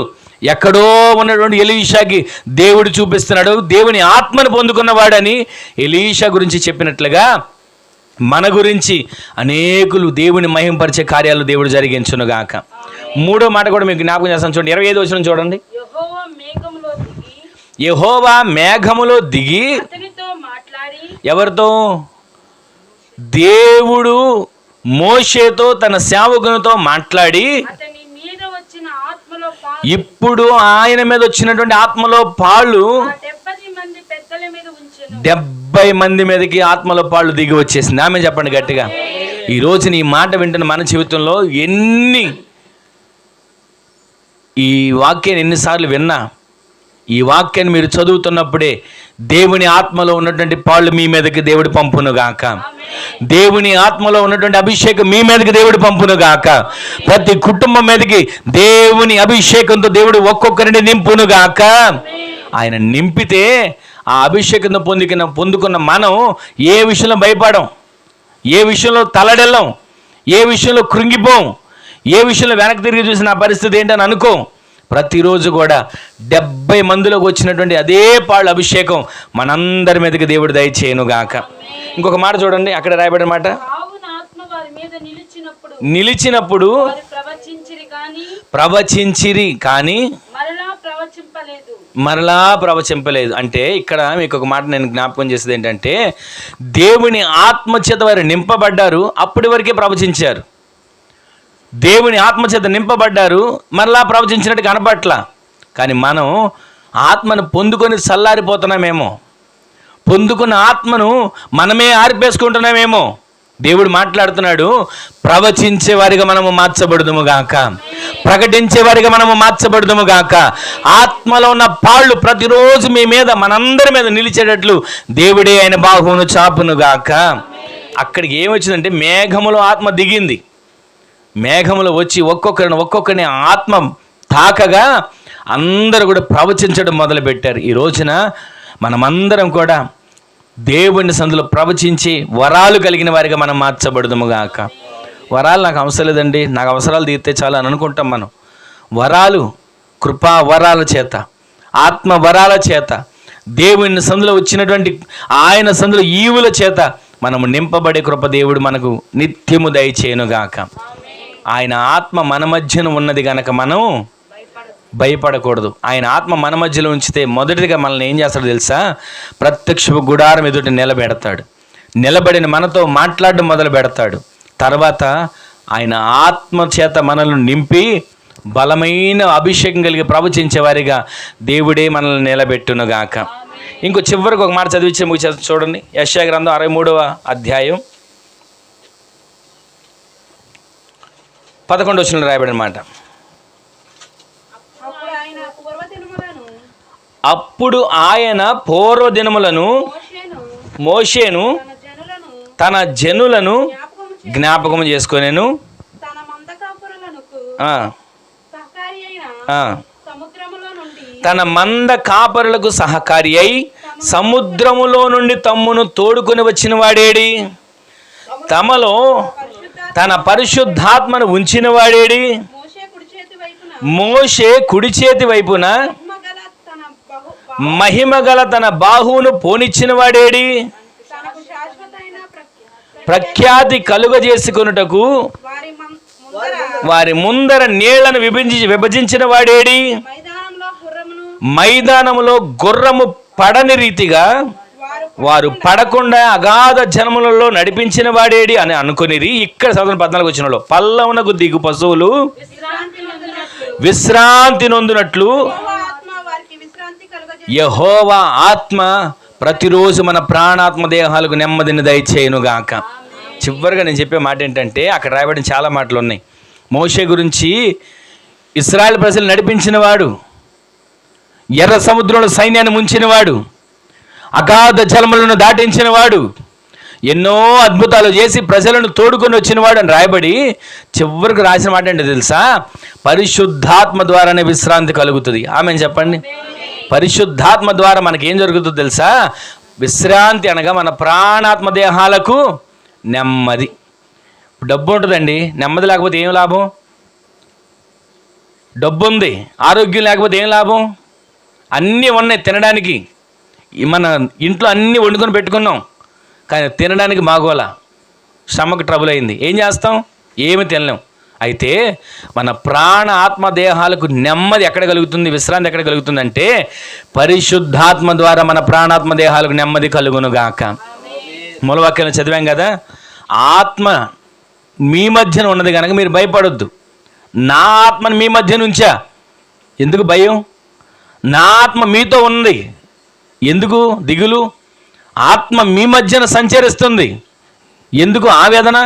ఎక్కడో ఉన్నటువంటి ఎలీషాకి దేవుడు చూపిస్తున్నాడు. దేవుని ఆత్మను పొందుకున్నవాడని ఎలీషా గురించి చెప్పినట్లుగా మన గురించి అనేకులు దేవుని మహింపరిచే కార్యాలు దేవుడు జరిగించునుగాక. 3వ మాట కూడా మీకు జ్ఞాపకం చేస్తాను. చూడండి 25వ వచనం చూడండి. యెహోవా మేఘములో దిగి ఎవరితో? దేవుడు మోషేతో తన సేవకునితో మాట్లాడి ఇప్పుడు ఆయన మీద వచ్చినటువంటి ఆత్మలో పాళ్ళు 70 మంది మీదకి ఆత్మలో పాళ్ళు దిగి వచ్చేసింది. ఆమె చెప్పండి గట్టిగా. ఈరోజు నీ మాట వింటున్న మన జీవితంలో ఈ వాక్యాన్ని ఎన్నిసార్లు విన్నా, ఈ వాక్యాన్ని మీరు చదువుతున్నప్పుడే దేవుని ఆత్మలో ఉన్నటువంటి పాళ్ళు మీ మీదకి దేవుడు పంపునుగాక. దేవుని ఆత్మలో ఉన్నటువంటి అభిషేకం మీ మీదకి దేవుడు పంపునుగాక. ప్రతి కుటుంబం మీదకి దేవుని అభిషేకంతో దేవుడు ఒక్కొక్కరిని నింపునుగాక. ఆయన నింపితే ఆ అభిషేకంతో పొందుకున్న మనం ఏ విషయంలో భయపడం, ఏ విషయంలో తలడెళ్ళం, ఏ విషయంలో కృంగిపోం, ఏ విషయంలో వెనక్కి తిరిగి చూసిన ఆ పరిస్థితి ఏంటని అనుకో. ప్రతిరోజు కూడా 70 మందిలోకి వచ్చినటువంటి అదే పాళ్ళ అభిషేకం మనందరి మీదకి దేవుడు దయచేయనుగాక. ఇంకొక మాట చూడండి, అక్కడ రాయబడిన మాట, నిలిచినప్పుడు ప్రవచించిరి కానీ మరలా ప్రవచింపలేదు. అంటే ఇక్కడ మీకు ఒక మాట నేను జ్ఞాపకం చేసేది ఏంటంటే, దేవుని ఆత్మచేత వారు నింపబడ్డారు, అప్పటి వరకే ప్రవచించారు. దేవుని ఆత్మచేత నింపబడ్డారు, మరలా ప్రవచించినట్టు కనపట్ల. కానీ మనం ఆత్మను పొందుకొని చల్లారిపోతున్నామేమో, పొందుకున్న ఆత్మను మనమే ఆర్పేసుకుంటున్నామేమో. దేవుడు మాట్లాడుతున్నాడు, ప్రవచించే వారిగా మనము మార్చబడుదుము గాక, ప్రకటించే వారిగా మనము మార్చబడుదుము గాక. ఆత్మలో ఉన్న పాళ్ళు ప్రతిరోజు మీ మీద, మనందరి మీద నిలిచేటట్లు దేవుడే ఆయన బాహువును చాపును గాక. అక్కడికి ఏమొచ్చిందంటే మేఘములో ఆత్మ దిగింది. మేఘములో వచ్చి ఒక్కొక్కరిని ఆత్మ తాకగా అందరూ కూడా ప్రవచించడం మొదలుపెట్టారు. ఈ రోజున మనమందరం కూడా దేవుని సందులో ప్రవచించి వరాలు కలిగిన వారిగా మనం మార్చబడుదుము గాక. వరాలు నాకు అవసరం లేదండి, నాకు అవసరాలు తీర్తే చాలు అని అనుకుంటాం మనం. వరాలు కృపా వరాల చేత, ఆత్మ వరాల చేత, దేవుని సందులో వచ్చినటువంటి ఆయన సందులో ఈవుల చేత మనము నింపబడే కృప దేవుడు మనకు నిత్యము దయచేయునుగాక. ఆయన ఆత్మ మన మధ్యన ఉన్నది గనక మనం భయపడకూడదు. ఆయన ఆత్మ మన మధ్యలో ఉంచితే మొదటిగా మనల్ని ఏం చేస్తాడో తెలుసా? ప్రత్యక్ష గుడారం ఎదుట నిలబెడతాడు. నిలబడిన మనతో మాట్లాడడం మొదలు పెడతాడు. తర్వాత ఆయన ఆత్మ చేత మనల్ని నింపి బలమైన అభిషేకం కలిగి ప్రవచించే వారిగా దేవుడే మనల్ని నిలబెట్టునుగాక. ఇంకో చివరికి ఒక మాట చదివించే చూడండి, యెషయా గ్రంథం 63వ అధ్యాయం 11వ వచనంలో రాయబడిన మాట, అప్పుడు ఆయన పూర్వదినములను మోషేను తన జనులను జ్ఞాపకం చేసుకొనెను, తన మంద కాపరులకు సహకారి అయి సముద్రములో నుండి తమ్మును తోడుకొని వచ్చిన వాడేడి, తమలో తన పరిశుద్ధాత్మను ఉంచిన వాడేడి, మోషే కుడి చేతి వైపున మహిమగల తన బాహువును పోనిచ్చిన వాడేడి, ప్రఖ్యాతి కలుగజేసుకొనుటకు వారి ముందర నీళ్లను విభజించిన వాడేడి? మైదానములో గుర్రము పడని రీతిగా వారు పడకుండా అగాధ జనములలో నడిపించిన వాడేడి అని అనుకునిరి. ఇక్కడ 14 వచనంలో పల్లవునకు దిగు పశువులు విశ్రాంతి నొందునట్లు యెహోవా ఆత్మ ప్రతిరోజు మన ప్రాణాత్మ దేహాలకు నెమ్మదిని దయచేయునుగాక. చివరిగా నేను చెప్పే మాట ఏంటంటే, అక్కడ రాయబడిన చాలా మాటలు ఉన్నాయి. మోషే గురించి, ఇశ్రాయేలు ప్రజలు నడిపించిన వాడు, ఎర్ర సముద్రంలో సైన్యాన్ని ముంచినవాడు, అగాధ జలములను దాటించిన వాడు, ఎన్నో అద్భుతాలు చేసి ప్రజలను తోడుకొని వచ్చినవాడు అని రాయబడి చివరికి రాసిన మాట ఏంటో తెలుసా? పరిశుద్ధాత్మ ద్వారానే విశ్రాంతి కలుగుతుంది. ఆమెను చెప్పండి. పరిశుద్ధాత్మ ద్వారా మనకి ఏం జరుగుతుందో తెలుసా? విశ్రాంతి అనగా మన ప్రాణాత్మ దేహాలకు నెమ్మది. డబ్బు ఉంటుందండి, నెమ్మది లేకపోతే ఏం లాభం? డబ్బు ఉంది, ఆరోగ్యం లేకపోతే ఏం లాభం? అన్నీ ఉన్నాయి తినడానికి, మన ఇంట్లో అన్నీ వండుకొని పెట్టుకున్నాం, కానీ తినడానికి మాగోల, స్టమక్ ట్రబుల్ అయింది, ఏం చేస్తాం? ఏమి తినలేం. అయితే మన ప్రాణ ఆత్మ దేహాలకు నెమ్మది ఎక్కడ కలుగుతుంది, విశ్రాంతి ఎక్కడ కలుగుతుంది అంటే పరిశుద్ధాత్మ ద్వారా మన ప్రాణాత్మ దేహాలకు నెమ్మది కలుగునుగాక. మూలవాక్యాలను చదివాం కదా, ఆత్మ మీ మధ్యన ఉన్నది కనుక మీరు భయపడొద్దు. నా ఆత్మను మీ మధ్య నుంచా, ఎందుకు భయం? నా ఆత్మ మీతో ఉంది, ఎందుకు దిగులు? ఆత్మ మీ మధ్యన సంచరిస్తుంది, ఎందుకు ఆవేదన?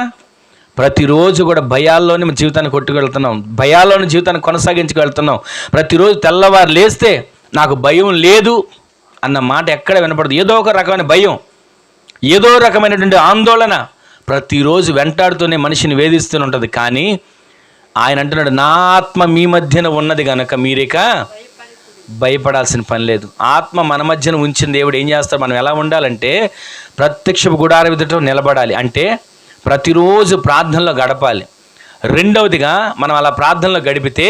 ప్రతిరోజు కూడా భయాల్లోనే మన జీవితాన్ని కొట్టుకెళ్తున్నాం, భయాల్లోని జీవితాన్ని కొనసాగించుకెళ్తున్నాం. ప్రతిరోజు తెల్లవారు లేస్తే నాకు భయం లేదు అన్న మాట ఎక్కడ వినపడదు. ఏదో ఒక రకమైన భయం, ఏదో రకమైనటువంటి ఆందోళన ప్రతిరోజు వెంటాడుతూనే మనిషిని వేధిస్తూనే ఉంటుంది. కానీ ఆయన అంటున్నాడు, నా ఆత్మ మీ మధ్యన ఉన్నది కనుక మీరిక భయపడాల్సిన పని లేదు. ఆత్మ మన మధ్యన ఉంచిన దేవుడు ఏం చేస్తాడు? మనం ఎలా ఉండాలంటే ప్రత్యక్ష గుడార ఎదుట నిలబడాలి, అంటే ప్రతిరోజు ప్రార్థనలో గడపాలి. రెండవదిగా మనం అలా ప్రార్థనలో గడిపితే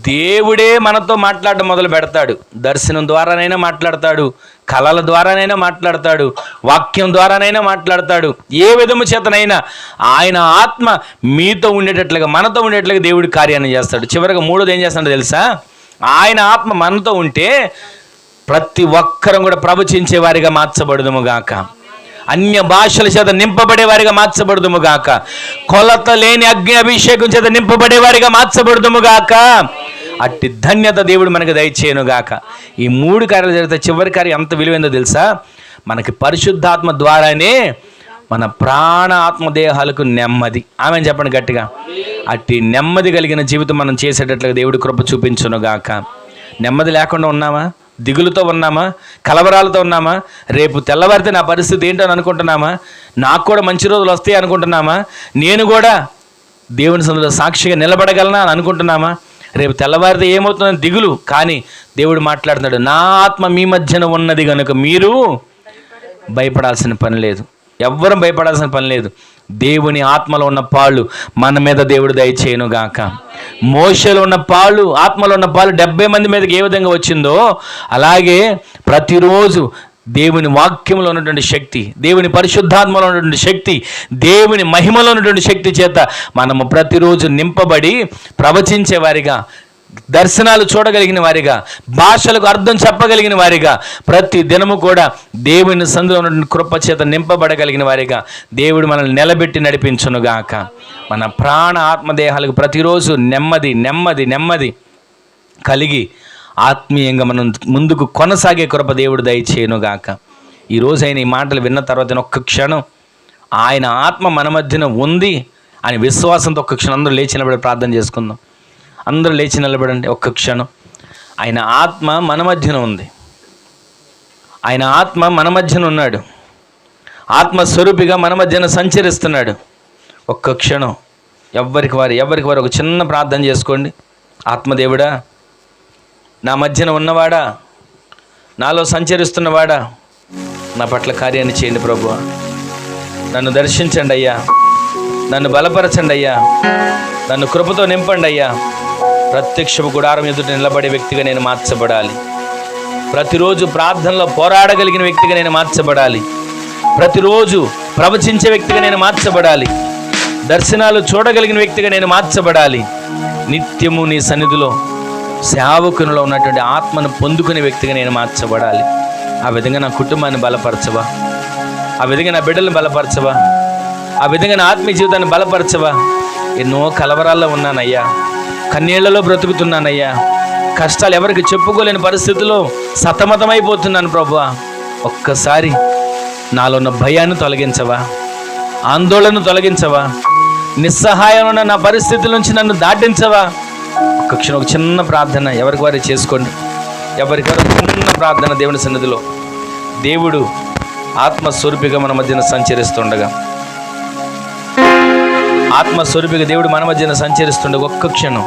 దేవుడే మనతో మాట్లాడడం మొదలు పెడతాడు. దర్శనం ద్వారానైనా మాట్లాడతాడు, కళల ద్వారానైనా మాట్లాడతాడు, వాక్యం ద్వారానైనా మాట్లాడతాడు. ఏ విధము చేతనైనా ఆయన ఆత్మ మీతో ఉండేటట్లుగా, మనతో ఉండేటట్లుగా దేవుడి కార్యాన్ని చేస్తాడు. చివరిగా మూడోది ఏం చేస్తాడో తెలుసా? ఆయన ఆత్మ మనతో ఉంటే ప్రతి ఒక్కరం కూడా ప్రవచించే వారిగా మార్చబడుదుముగాక, అన్య భాషల చేత నింపబడేవారిగా మార్చబడుదుముగాక, కొలత లేని అగ్ని అభిషేకం చేత నింపబడేవారిగా మార్చబడుదుముగాక. అట్టి ధన్యత దేవుడు మనకు దయచేయనుగాక. ఈ 3 కార్యాలు జరిగితే చివరి కార్యం ఎంత విలువైందో తెలుసా? మనకి పరిశుద్ధాత్మ ద్వారానే మన ప్రాణ ఆత్మ దేహాలకు నెమ్మది. ఆమెను చెప్పండి గట్టిగా. అట్టి నెమ్మది కలిగిన జీవితం మనం చేసేటట్లుగా దేవుడి కృప చూపించునుగాక. నెమ్మది లేకుండా ఉన్నామా? దిగులుతో ఉన్నామా? కలవరాలతో ఉన్నామా? రేపు తెల్లవారితే నా పరిస్థితి ఏంటో అని అనుకుంటున్నామా? నాకు కూడా మంచి రోజులు వస్తాయి అనుకుంటున్నామా? నేను కూడా దేవుని సన్నిధిలో సాక్షిగా నిలబడగలనా అని అనుకుంటున్నామా? రేపు తెల్లవారితే ఏమవుతుందని దిగులు. కానీ దేవుడు మాట్లాడుతున్నాడు, నా ఆత్మ మీ మధ్యన ఉన్నది కనుక మీరు భయపడాల్సిన పని లేదు. ఎవ్వరం భయపడాల్సిన పని లేదు. దేవుని ఆత్మలో ఉన్న పాళ్ళు మన మీద దేవుడు దయచేయునుగాక. మోషేలో ఉన్న పాలు, ఆత్మలో ఉన్న పాలు 70 మంది మీదకి ఏ విధంగా వచ్చిందో అలాగే ప్రతిరోజు దేవుని వాక్యంలో ఉన్నటువంటి శక్తి, దేవుని పరిశుద్ధాత్మలో ఉన్నటువంటి శక్తి, దేవుని మహిమలో ఉన్నటువంటి శక్తి చేత మనము ప్రతిరోజు నింపబడి ప్రవచించేవారిగా, దర్శనాలు చూడగలిగిన వారిగా, భాషలకు అర్థం చెప్పగలిగిన వారిగా, ప్రతి దినము కూడా దేవుని సందులో ఉన్న కృప చేత నింపబడగలిగిన వారిగా దేవుడు మనల్ని నిలబెట్టి నడిపించునుగాక. మన ప్రాణ ఆత్మదేహాలకు ప్రతిరోజు నెమ్మది నెమ్మది నెమ్మది కలిగి ఆత్మీయంగా మనం ముందుకు కొనసాగే కృప దేవుడు దయచేయునుగాక. ఈరోజు ఆయన ఈ మాటలు విన్న తర్వాత ఒక్క క్షణం ఆయన ఆత్మ మన మధ్యన ఉంది అని విశ్వాసంతో ఒక్క క్షణం అందరూ లేచి నిలబడి ప్రార్థన చేసుకుందాం. అందరూ లేచి నిలబడండి ఒక్క క్షణం. ఆయన ఆత్మ మన మధ్యన ఉంది, ఆయన ఆత్మ మన మధ్యన ఉన్నాడు, ఆత్మస్వరూపిగా మన మధ్యన సంచరిస్తున్నాడు. ఒక్క క్షణం ఎవరికి వారు ఒక చిన్న ప్రార్థన చేసుకోండి. ఆత్మదేవుడా, నా మధ్యన ఉన్నవాడా, నాలో సంచరిస్తున్నవాడా, నా పట్ల కార్యాన్ని చేయండి ప్రభువా. నన్ను దర్శించండి అయ్యా, నన్ను బలపరచండి అయ్యా, నన్ను కృపతో నింపండి అయ్యా. ప్రత్యక్ష గుడారం ఎదుట నిలబడే వ్యక్తిగా నేను మార్చబడాలి. ప్రతిరోజు ప్రార్థనలో పోరాడగలిగిన వ్యక్తిగా నేను మార్చబడాలి. ప్రతిరోజు ప్రవచించే వ్యక్తిగా నేను మార్చబడాలి. దర్శనాలు చూడగలిగిన వ్యక్తిగా నేను మార్చబడాలి. నిత్యము నీ సన్నిధిలో సేవకునిలో ఉన్నటువంటి ఆత్మను పొందుకునే వ్యక్తిగా నేను మార్చబడాలి. ఆ విధంగా నా కుటుంబాన్ని బలపరచవా, ఆ విధంగా నా బిడ్డలను బలపరచవా, ఆ విధంగా నా ఆత్మీయ జీవితాన్ని బలపరచవా. ఎన్నో కలవరాల్లో ఉన్నానయ్యా, కన్నీళ్లలో బ్రతుకుతున్నానయ్యా, కష్టాలు ఎవరికి చెప్పుకోలేని పరిస్థితుల్లో సతమతమైపోతున్నాను ప్రభువా. ఒక్కసారి నాలో ఉన్న భయాన్ని తొలగించవా, ఆందోళన తొలగించవా, నిస్సహాయం ఉన్న నా పరిస్థితుల నుంచి నన్ను దాటించవా. ఒక క్షణం ఒక చిన్న ప్రార్థన ఎవరికి వారే చేసుకోండి. ఎవరికి వారు చిన్న ప్రార్థన దేవుని సన్నిధిలో. దేవుడు ఆత్మస్వరూపిగా మన మధ్యన సంచరిస్తుండగా, ఆత్మస్వరూపిగా దేవుడు మన మధ్యన సంచరిస్తుండగా ఒక్క క్షణం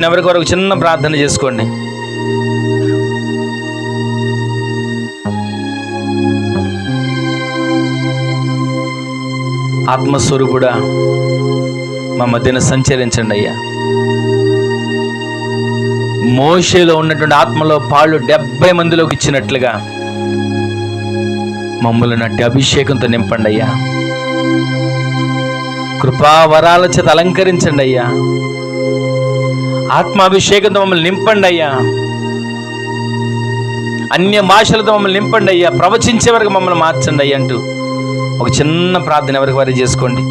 ఎవరికి వారు చిన్న ప్రార్థన చేసుకోండి. ఆత్మస్వరూపుడా మా మధ్యన సంచరించండి అయ్యా. మోషేలో ఉన్నటువంటి ఆత్మలో పాళ్ళు 70 మందిలోకి ఇచ్చినట్లుగా మమ్మల్ని నట్టి అభిషేకంతో నింపండి అయ్యా. కృపావరాల చేత అలంకరించండి అయ్యా. ఆత్మాభిషేకంతో మమ్మల్ని నింపండి అయ్యా. అన్య భాషలతో మమ్మల్ని నింపండి అయ్యా. ప్రవచించే వరకు మమ్మల్ని మార్చండి అయ్యా అంటూ ఒక చిన్న ప్రార్థన ఎవరికి వారు చేసుకోండి.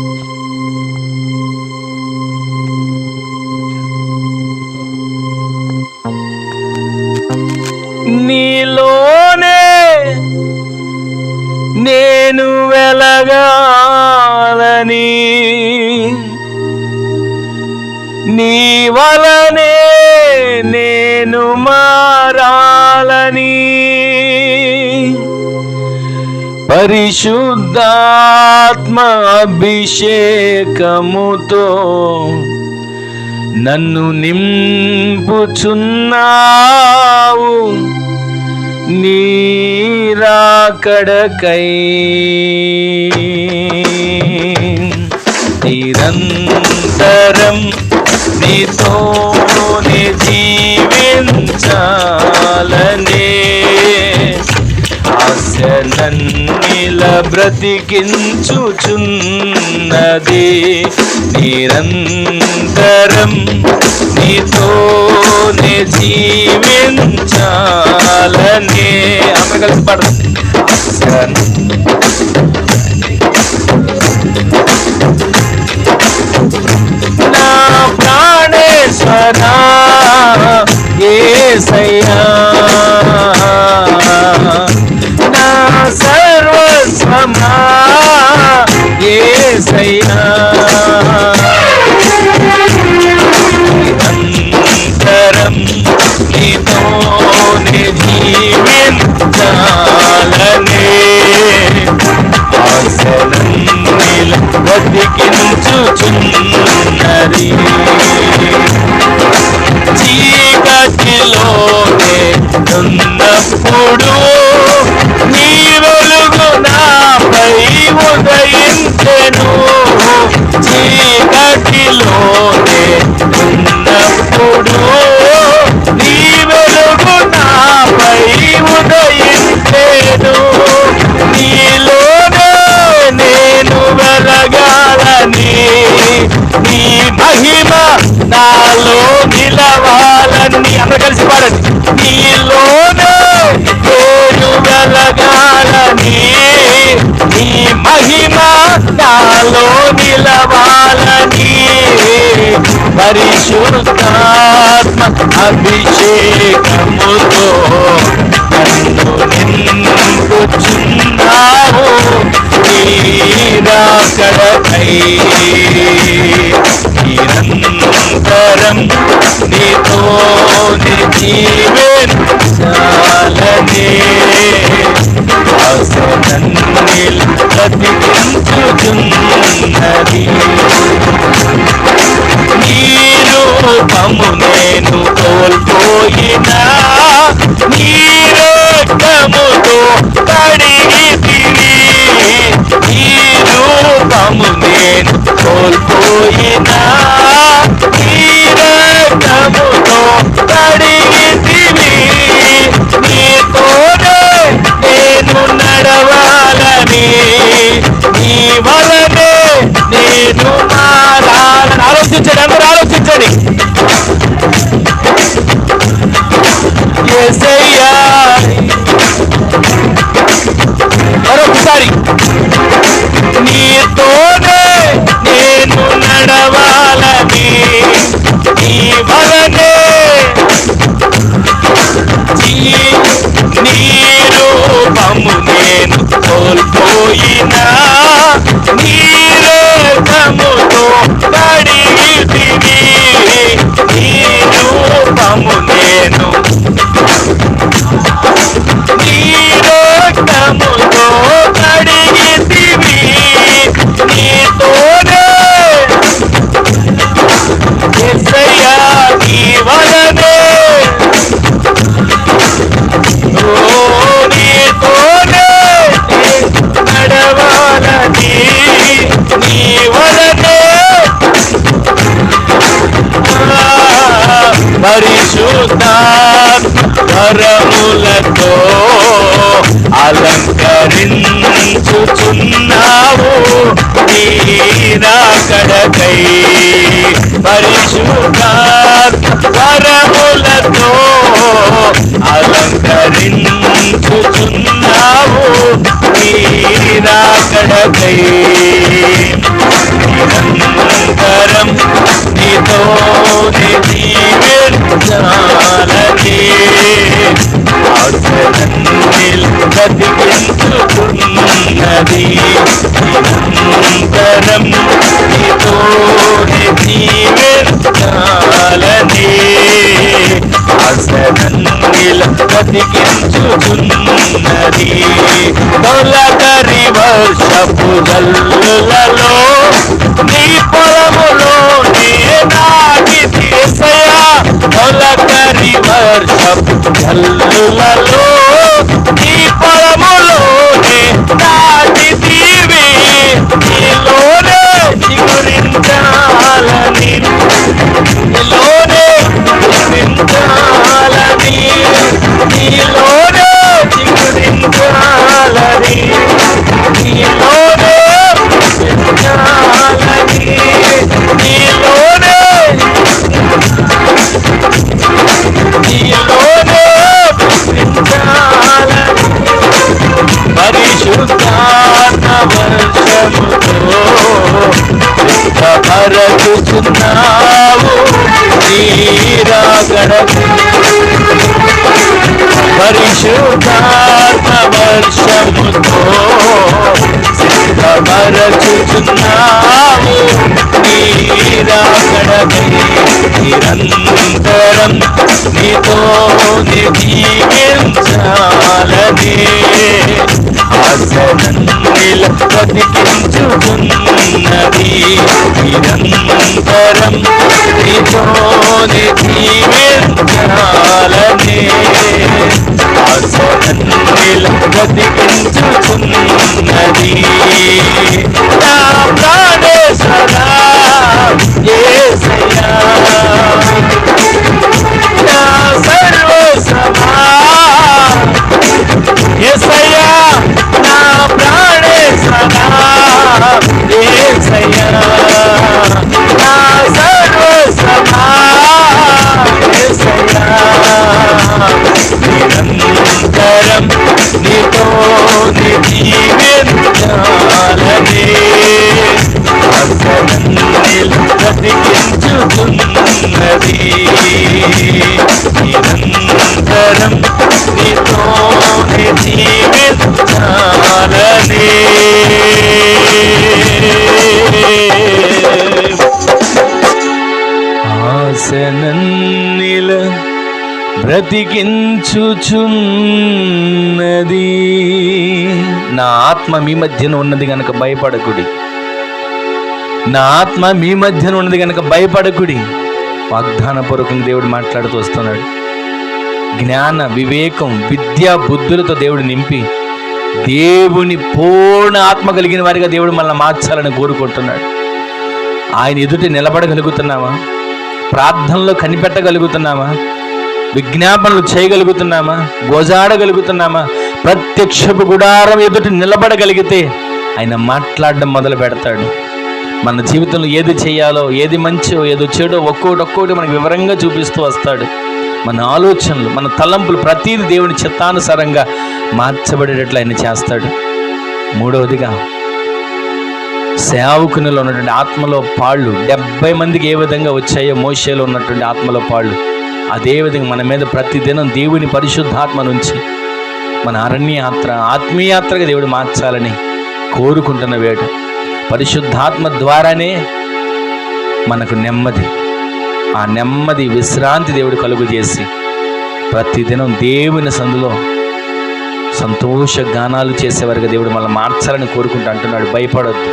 నీలోనే నేను వెలగాలని, నీ వలనే నేను మారాలని, పరిశుద్ధాత్మ అభిషేకముతో నన్ను నింపుచున్నావు. నీ రాకడకై నిరంతరం నీతోనే జీవించాలనే ఆశ నన్నిల బ్రతికించుచున్నది. నిరంతరం నీతోనే జీవించాలనే. అందరూ కలిసి పాడండి. నా ప్రాణేశ్వరా యేసయ్యా, నా సర్వస్వమా యేసయ్యా, నిరంతరం నీతోనే జీవించాలనే ఆశలన్నిల బ్రతికించుచున్నది. చీకటిలోనే ఉన్నప్పుడు నీ వెలుగు నాపై ఉదయించెను. చీకటిలోనే ఉన్నప్పుడు నీ వెలుగు నాపై ఉదయించెను. నీలోనే నేను వెలగాలని, నీ మహిమ నాలో నిలవాలని. అందరూ కలిసి పాడండి. నీలోనే నేను వెలగాలని, నీ మహిమ నాలో నిలవాలని, పరిశుద్ధాత్మ అభిషేకముతో నన్ను నింపుచున్నావు. నీ రాకడకై నిరంతరం నీతోనే జీవించాలనే ఆశ నన్నిల బ్రతికించుచున్నది. నీ రూపము నేను కోల్పోయినా, నీ రక్తముతో కడిగితివి. నీ రూపము నేను కోల్పోయినా, నీ రక్తముతో కడిగితివి. నీతోనే నీ రూపము నేను కోల్పోయినా నీ రక్తముతో కడిగితివి. నీ రూపము నేను నీ రక్తముతో కడిగితివి. నీతోనే యేసయ్యా నీ వలనే నీతోనే నడవాలని నీ వలనే పరిశుద్ధ వరములతో అలంకరించుచున్నావు నీ రాకడకై. పరిశుద్ధ వరములతో అలంకరించుచున్నావు నీ రాకడకై. నిరంతరం నీతో జీవించాలని బ్రతికించుకున్నది. నిరంతరం నీతో జీవించాలని ఆశనన్నిల బ్రతికించుకున్నది. తొలకరి వర్షపు జల్లులలో నీ పొలములో నే నాటితి యేసయ్యా. తొలకరి వర్షపు జల్లులలో నీ పొలములోనే నాటితివి. నీలోనే చిగురించాలని నీలోనే చిగురించాలని నీలోనే చిగురించాలని నీలోనే చిగురించాలని నీలోనే పరిశుద్ధాత్మ వర్షముతో సిద్ధపరచుచున్నావు నీ రాకడకు. పరిశుద్ధాత్మ వర్షముతో సిద్ధపరచుచున్నావు నీ రాకడకై. నిరంతరం నీతో జీవించాలని ఆశనన్నిల బ్రతికించుకున్నది. నిరంతరం నీతో జీవించాలని ఆశనన్నిల బ్రతికించుకున్నది. నా ప్రాణేశ్వరా యేసయ్యా నా సర్వస్వమా యేసయ్యా నా ప్రాణేశ్వరా యేసయ్యా నా సర్వస్వమా యేసయ్యా. నిరంతరం నీతో జీవించాలని ఆశనన్నిల బ్రతికించుకున్నది. నిరంతరం నీతో జీవించాలని ఆశనన్నిల బ్రతికించుచున్నది. నా ఆత్మ మీ మధ్యన ఉన్నది గనక భయపడకుడి. నా ఆత్మ మీ మధ్యన ఉన్నది కనుక భయపడకుడి. వాగ్దానపూర్వకంగా దేవుడు మాట్లాడుతూ వస్తున్నాడు. జ్ఞాన వివేకం విద్య బుద్ధులతో దేవుడు నింపి దేవుని పూర్ణ ఆత్మ కలిగిన వారిగా దేవుడు మనల్ని మార్చాలని కోరుకుంటున్నాడు. ఆయన ఎదుట నిలబడగలుగుతున్నామా? ప్రార్థనలో కనిపెట్టగలుగుతున్నామా? విజ్ఞాపనలు చేయగలుగుతున్నామా? గోజాడగలుగుతున్నామా? ప్రత్యక్షపు గుడారం ఎదుట నిలబడగలిగితే ఆయన మాట్లాడడం మొదలు పెడతాడు. మన జీవితంలో ఏది చేయాలో, ఏది మంచో ఏదో చెడో ఒక్కొక్కటి మనకు వివరంగా చూపిస్తూ వస్తాడు. మన ఆలోచనలు, మన తలంపులు ప్రతీది దేవుని చిత్తానుసారంగా మార్చబడేటట్లు ఆయన చేస్తాడు. మూడవదిగా సేవకునిలో ఉన్నటువంటి ఆత్మలో పాళ్ళు 70 మందికి ఏ విధంగా వచ్చాయో మోషేలో ఉన్నటువంటి ఆత్మలో పాళ్ళు, అదేవిధంగా మన మీద ప్రతిదినం దేవుని పరిశుద్ధాత్మ నుంచి మన అరణ్యయాత్ర ఆత్మీయాత్రగా దేవుడు మార్చాలని కోరుకుంటున్న వేట పరిశుద్ధాత్మ ద్వారానే మనకు నెమ్మది, ఆ నెమ్మది విశ్రాంతి దేవుడు కలుగు చేసి ప్రతిదినం దేవుని సందులో సంతోష గానాలు చేసేవారుగా దేవుడు మనల్ని మార్చాలని కోరుకుంటూ అంటున్నాడు. భయపడొద్దు,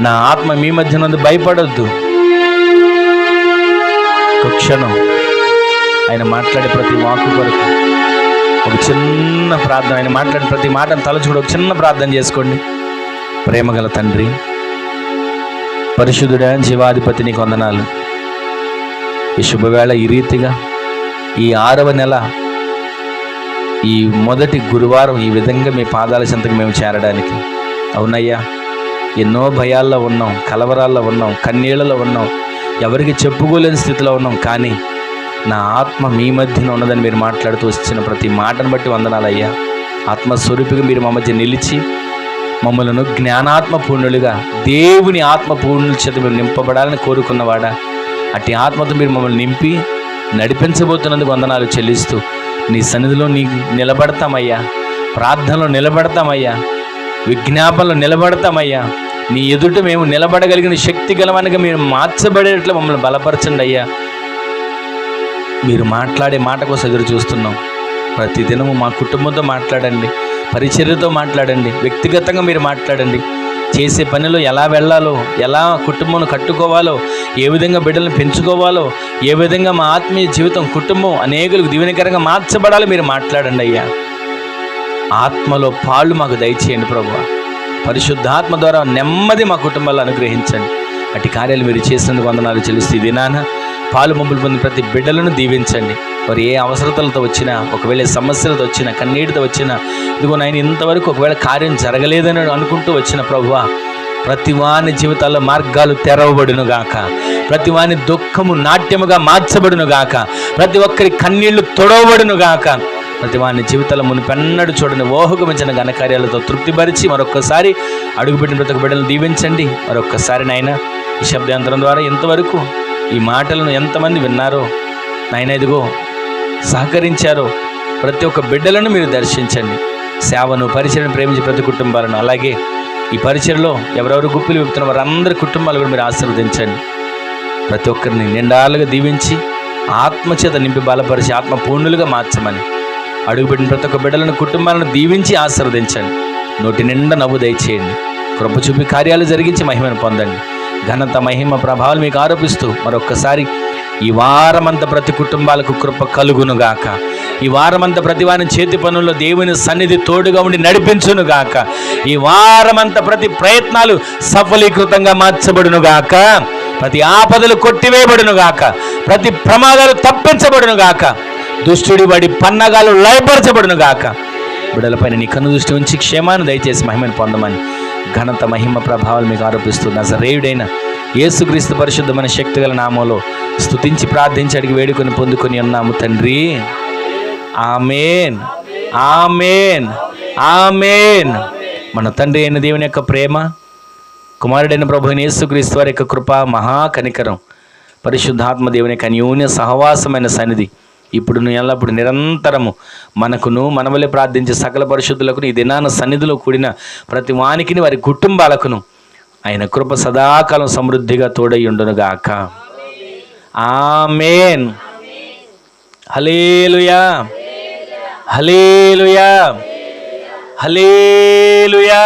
నా ఆత్మ మీ మధ్య నుండి భయపడొద్దు. ఒక క్షణం ఆయన మాట్లాడే ప్రతి వాక్కు కొరకు ఒక చిన్న ప్రార్థన, ఆయన మాట్లాడిన ప్రతి మాటను తలచుకోండి. ఒక చిన్న ప్రార్థన చేసుకోండి. ప్రేమగల తండ్రి, పరిశుద్ధుడా, జీవాధిపతి, నీకు వందనాలు. ఈ శుభవేళ ఈ రీతిగా ఈ 6వ నెల ఈ మొదటి గురువారం ఈ విధంగా మీ పాదాల చెంతకు మేము చేరడానికి, అవునయ్యా, ఎన్నో భయాల్లో ఉన్నాం, కలవరాల్లో ఉన్నాం, కన్నీళ్లలో ఉన్నాం, ఎవరికి చెప్పుకోలేని స్థితిలో ఉన్నాం. కానీ నా ఆత్మ మీ మధ్యన ఉన్నదని మీరు మాట్లాడుతూ వచ్చిన ప్రతి మాటను బట్టి వందనాలయ్యా. ఆత్మస్వరూపిగా మీరు మా మధ్య నిలిచి మమ్మలను జ్ఞానాత్మ పూర్ణులుగా దేవుని ఆత్మ పూర్ణుల చేత మీరు నింపబడాలని కోరుకున్నవాడా, అట్టి ఆత్మతో మీరు మమ్మల్ని నింపి నడిపించబోతున్నందుకు వందనాలు చెల్లిస్తూ నీ సన్నిధిలో నీ నిలబడతామయ్యా, ప్రార్థనలో నిలబడతామయ్యా, విజ్ఞాపనలో నిలబడతామయ్యా. నీ ఎదుట మేము నిలబడగలిగిన శక్తి గలవానిగా మీరు మార్చబడేట్లు మమ్మల్ని బలపరచండి అయ్యా. మీరు మాట్లాడే మాట కోసం ఎదురు చూస్తున్నాం. ప్రతిదినము మా కుటుంబంతో మాట్లాడండి, పరిచర్యతో మాట్లాడండి, వ్యక్తిగతంగా మీరు మాట్లాడండి. చేసే పనిలో ఎలా వెళ్ళాలో, ఎలా కుటుంబం కట్టుకోవాలో, ఏ విధంగా బిడ్డలను పెంచుకోవాలో, ఏ విధంగా మా ఆత్మీయ జీవితం కుటుంబం అనేకులకు దీవెనకరంగా మార్చబడాలో మీరు మాట్లాడండి అయ్యా. ఆత్మలో పాళ్ళు మాకు దయచేయండి ప్రభువా. పరిశుద్ధాత్మ ద్వారా నెమ్మది మా కుటుంబాల్లో అనుగ్రహించండి. అటు కార్యాలు మీరు చేసినందుకు వందనాలు చెల్లిస్తూ ఇది నాన్న పాలు మబ్బులు పొంది ప్రతి బిడ్డలను దీవించండి. వారు ఏ అవసరతలతో వచ్చినా, ఒకవేళ సమస్యలతో వచ్చినా, కన్నీటితో వచ్చినా, ఇదిగో నాయన ఇంతవరకు ఒకవేళ కార్యం జరగలేదని అనుకుంటూ వచ్చిన ప్రభువా, ప్రతి వాని జీవితాల్లో మార్గాలు తెరవబడును గాక, ప్రతి వాని దుఃఖము నాట్యముగా మార్చబడును గాక, ప్రతి ఒక్కరి కన్నీళ్లు తొడవబడును గాక, ప్రతి వాని జీవితాల్లో మునిపెన్నడు చూడని ఓహకు మించిన ఘనకార్యాలతో తృప్తిపరిచి మరొక్కసారి అడుగుపెట్టిన ప్రతి ఒక్క బిడ్డలను దీవించండి. మరొక్కసారి నాయన ఈ శబ్దాంతరం ద్వారా ఇంతవరకు ఈ మాటలను ఎంతమంది విన్నారో నాయన, ఇదిగో సహకరించారో ప్రతి ఒక్క బిడ్డలను మీరు దర్శించండి. సేవను పరిచయను ప్రేమించి ప్రతి కుటుంబాలను, అలాగే ఈ పరిచయలో ఎవరెవరు గుప్పిలు విప్పుతున్న వారందరి కుటుంబాలు కూడా మీరు ఆశీర్వదించండి. ప్రతి ఒక్కరిని నిండాలుగా దీవించి ఆత్మచేత నింపి బలపరిచి ఆత్మ పూర్ణులుగా మార్చమని అడుగుపెట్టిన ప్రతి ఒక్క బిడ్డలను కుటుంబాలను దీవించి ఆశీర్వదించండి. నోటి నిండా నవ్వు దయచేయండి. కృప చూపి కార్యాలు జరిగించి మహిమను పొందండి. ఘనత మహిమ ప్రభావాలు మీకు ఆరోపిస్తూ మరొక్కసారి ఈ వారమంతా ప్రతి కుటుంబాలకు కృప కలుగునుగాక. ఈ వారమంతా ప్రతి వారి చేతి పనుల్లో దేవుని సన్నిధి తోడుగా ఉండి నడిపించునుగాక. ఈ వారమంతా ప్రతి ప్రయత్నాలు సఫలీకృతంగా మార్చబడునుగాక. ప్రతి ఆపదలు కొట్టివేయబడునుగాక. ప్రతి ప్రమాదాలు తప్పించబడునుగాక. దుష్టుడి వాడి పన్నగాలు లయపరచబడునుగాక. బిడ్డలపైన నీ కన్ను దృష్టి ఉంచి క్షేమాన్ని దయచేసి మహిమను పొందమని ఘనత మహిమ ప్రభావాలు మీకు ఆరోపిస్తూ నజరేయుడైన యేసుక్రీస్తు పరిశుద్ధమైన శక్తిగల నామంలో స్తుతించి ప్రార్థించి అడిగి వేడుకొని పొందుకొని ఉన్నాము తండ్రి. ఆమేన్, ఆమేన్, ఆమేన్. మన తండ్రి అయిన దేవుని యొక్క ప్రేమ, కుమారుడైన ప్రభువైన యేసుక్రీస్తు వారి యొక్క కృప, మహాకనికరం, పరిశుద్ధాత్మ దేవుని యొక్క అన్యోన్య సహవాసమైన సన్నిధి ఇప్పుడు ఎల్లప్పుడు నిరంతరము మనకును మనవలే ప్రార్థించే సకల పరిశుద్ధులకు ఈ దినాన సన్నిధిలో కూడిన ప్రతి వానికిని వారి కుటుంబాలకును ఆయన కృప సదాకాలం సమృద్ధిగా తోడయ్యుండునుగాక. ఆమేన్. హల్లెలూయా, హల్లెలూయా, హల్లెలూయా.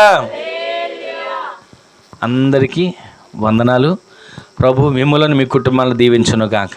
అందరికీ వందనాలు. ప్రభు మిమ్ములను మీ కుటుంబాలను దీవించునుగాక.